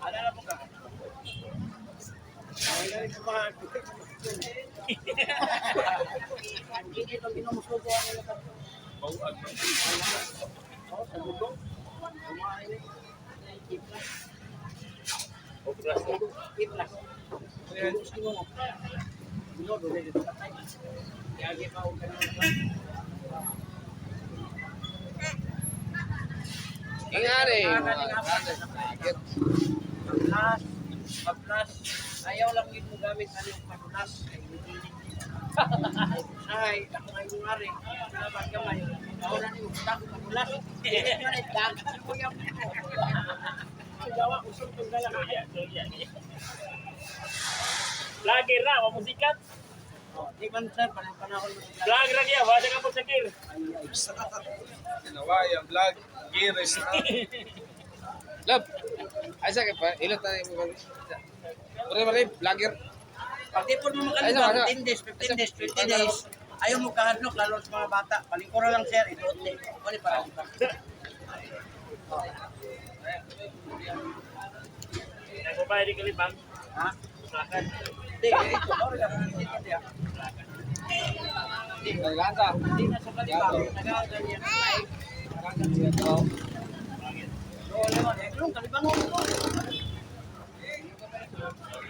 Alala mo ka. Ay, galing sa mga hindi itong ginumusog ko ang nila. Bawag. Oo, sa bundok. Kumain eh. Iplas. Opras mo. Iplas. Gusto mo. Binodo na dito patay. Kaya pa ako ganun. Ingari. Pag-plus. Ayaw lang yun mo gamit ano yung pag-plus. Ay, ako ay ngari. Dapat kamay. Ako na niyo, tako pag-plus. Manit lang. Ako yung gawa, usap kong galang. Vlogger na, mamusikat. Di man sir, panahon mo sila. Vlogger na niya, wala ka po sa gear. Nawaya vlog. Giris na. Love. Asa ka pa? Ilan tayo mo ba? Mare, vlogger. Pag di po mo Ay, makalimutan, sama, 10 days, 15 days, 20 days, ayaw mo kahadlok, lalo sa mga bata. Palingkura lang sir, idoot din. Kuni para kita. Nagbabayad din kalibang. Ha? Makan. Hindi, ito. Sorry lang, hindi ka diya. Dansa. Hindi na sa kalibang, nag-aagal yan. Oo, naman. Eh, kung kalibang mo.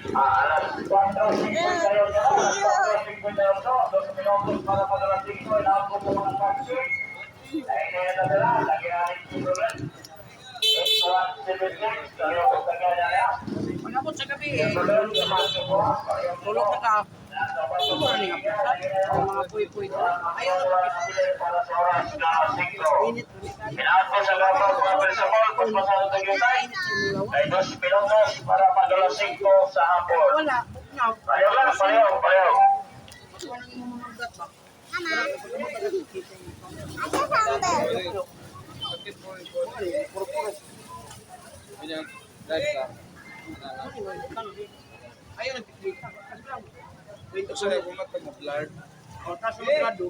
Alas 4:50 alas 4:50 2 minutos para pag-alas 5, inaabot po mga taxi. Ay, kaya nadala, lagi natin susunod. 8176, kayo po sa kanya niya. Manabot sa gabi eh. Susunod, samahan niyo po. Tulog na ka. Morning ako. Ang mga puy-puy ko. Ayaw na kapit. Para sa oras na 5. Init. Inaabot sa gabaw sa Bersabol, kung pasado sa Gitay. Ay 2 minutos para pag-alas 5 sa hapon. Wala. Now, Pareho lang, pareho. wala nang mamagat ba? Ganyan, drive ka. Ayaw nagkikita. Gusto na pumatag mo blurred. O, taas ng grado.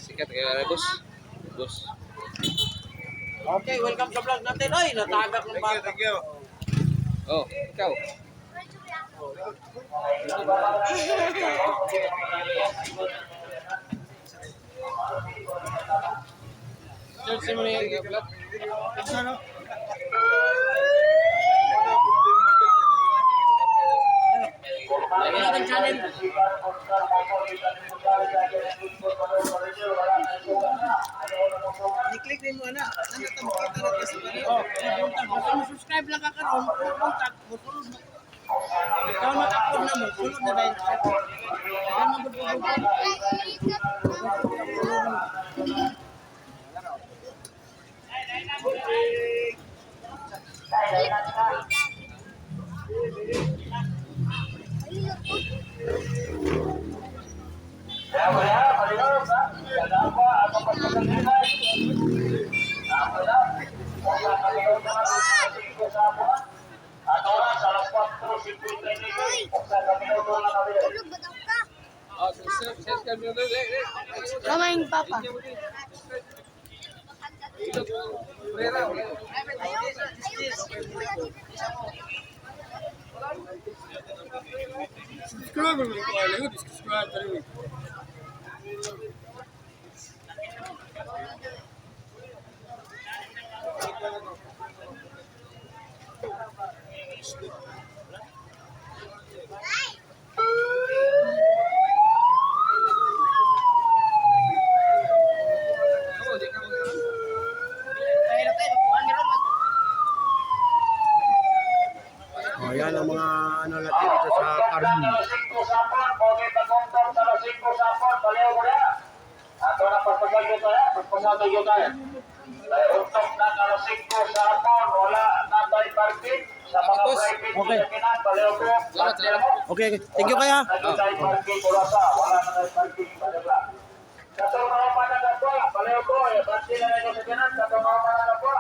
Sikat kaya boss. Boss. Okay, welcome sa vlog natin. Ay, natagak ng bata. Thank you. Oh, ikaw. Search mo na yung vlog. Ano? Lagi natin channel. I-click din mo na. Ano ito makita natin sa kanila? Oh, buntag. Basta mo subscribe lang ka karon. Buntag. Busulod na. Ikaw mag-upload na mo. Sulod na dahil. Yan mo buntag. Oh, search ka mo na. Mamaing papa. Prera. Subscribe mo ko lang, subscribe tayo. Oh, yan ang mga ano natin dito sa Karum. Okay. Okay, thank you kaya. Sa mga panagagawa, palayo ko, parking na rin sa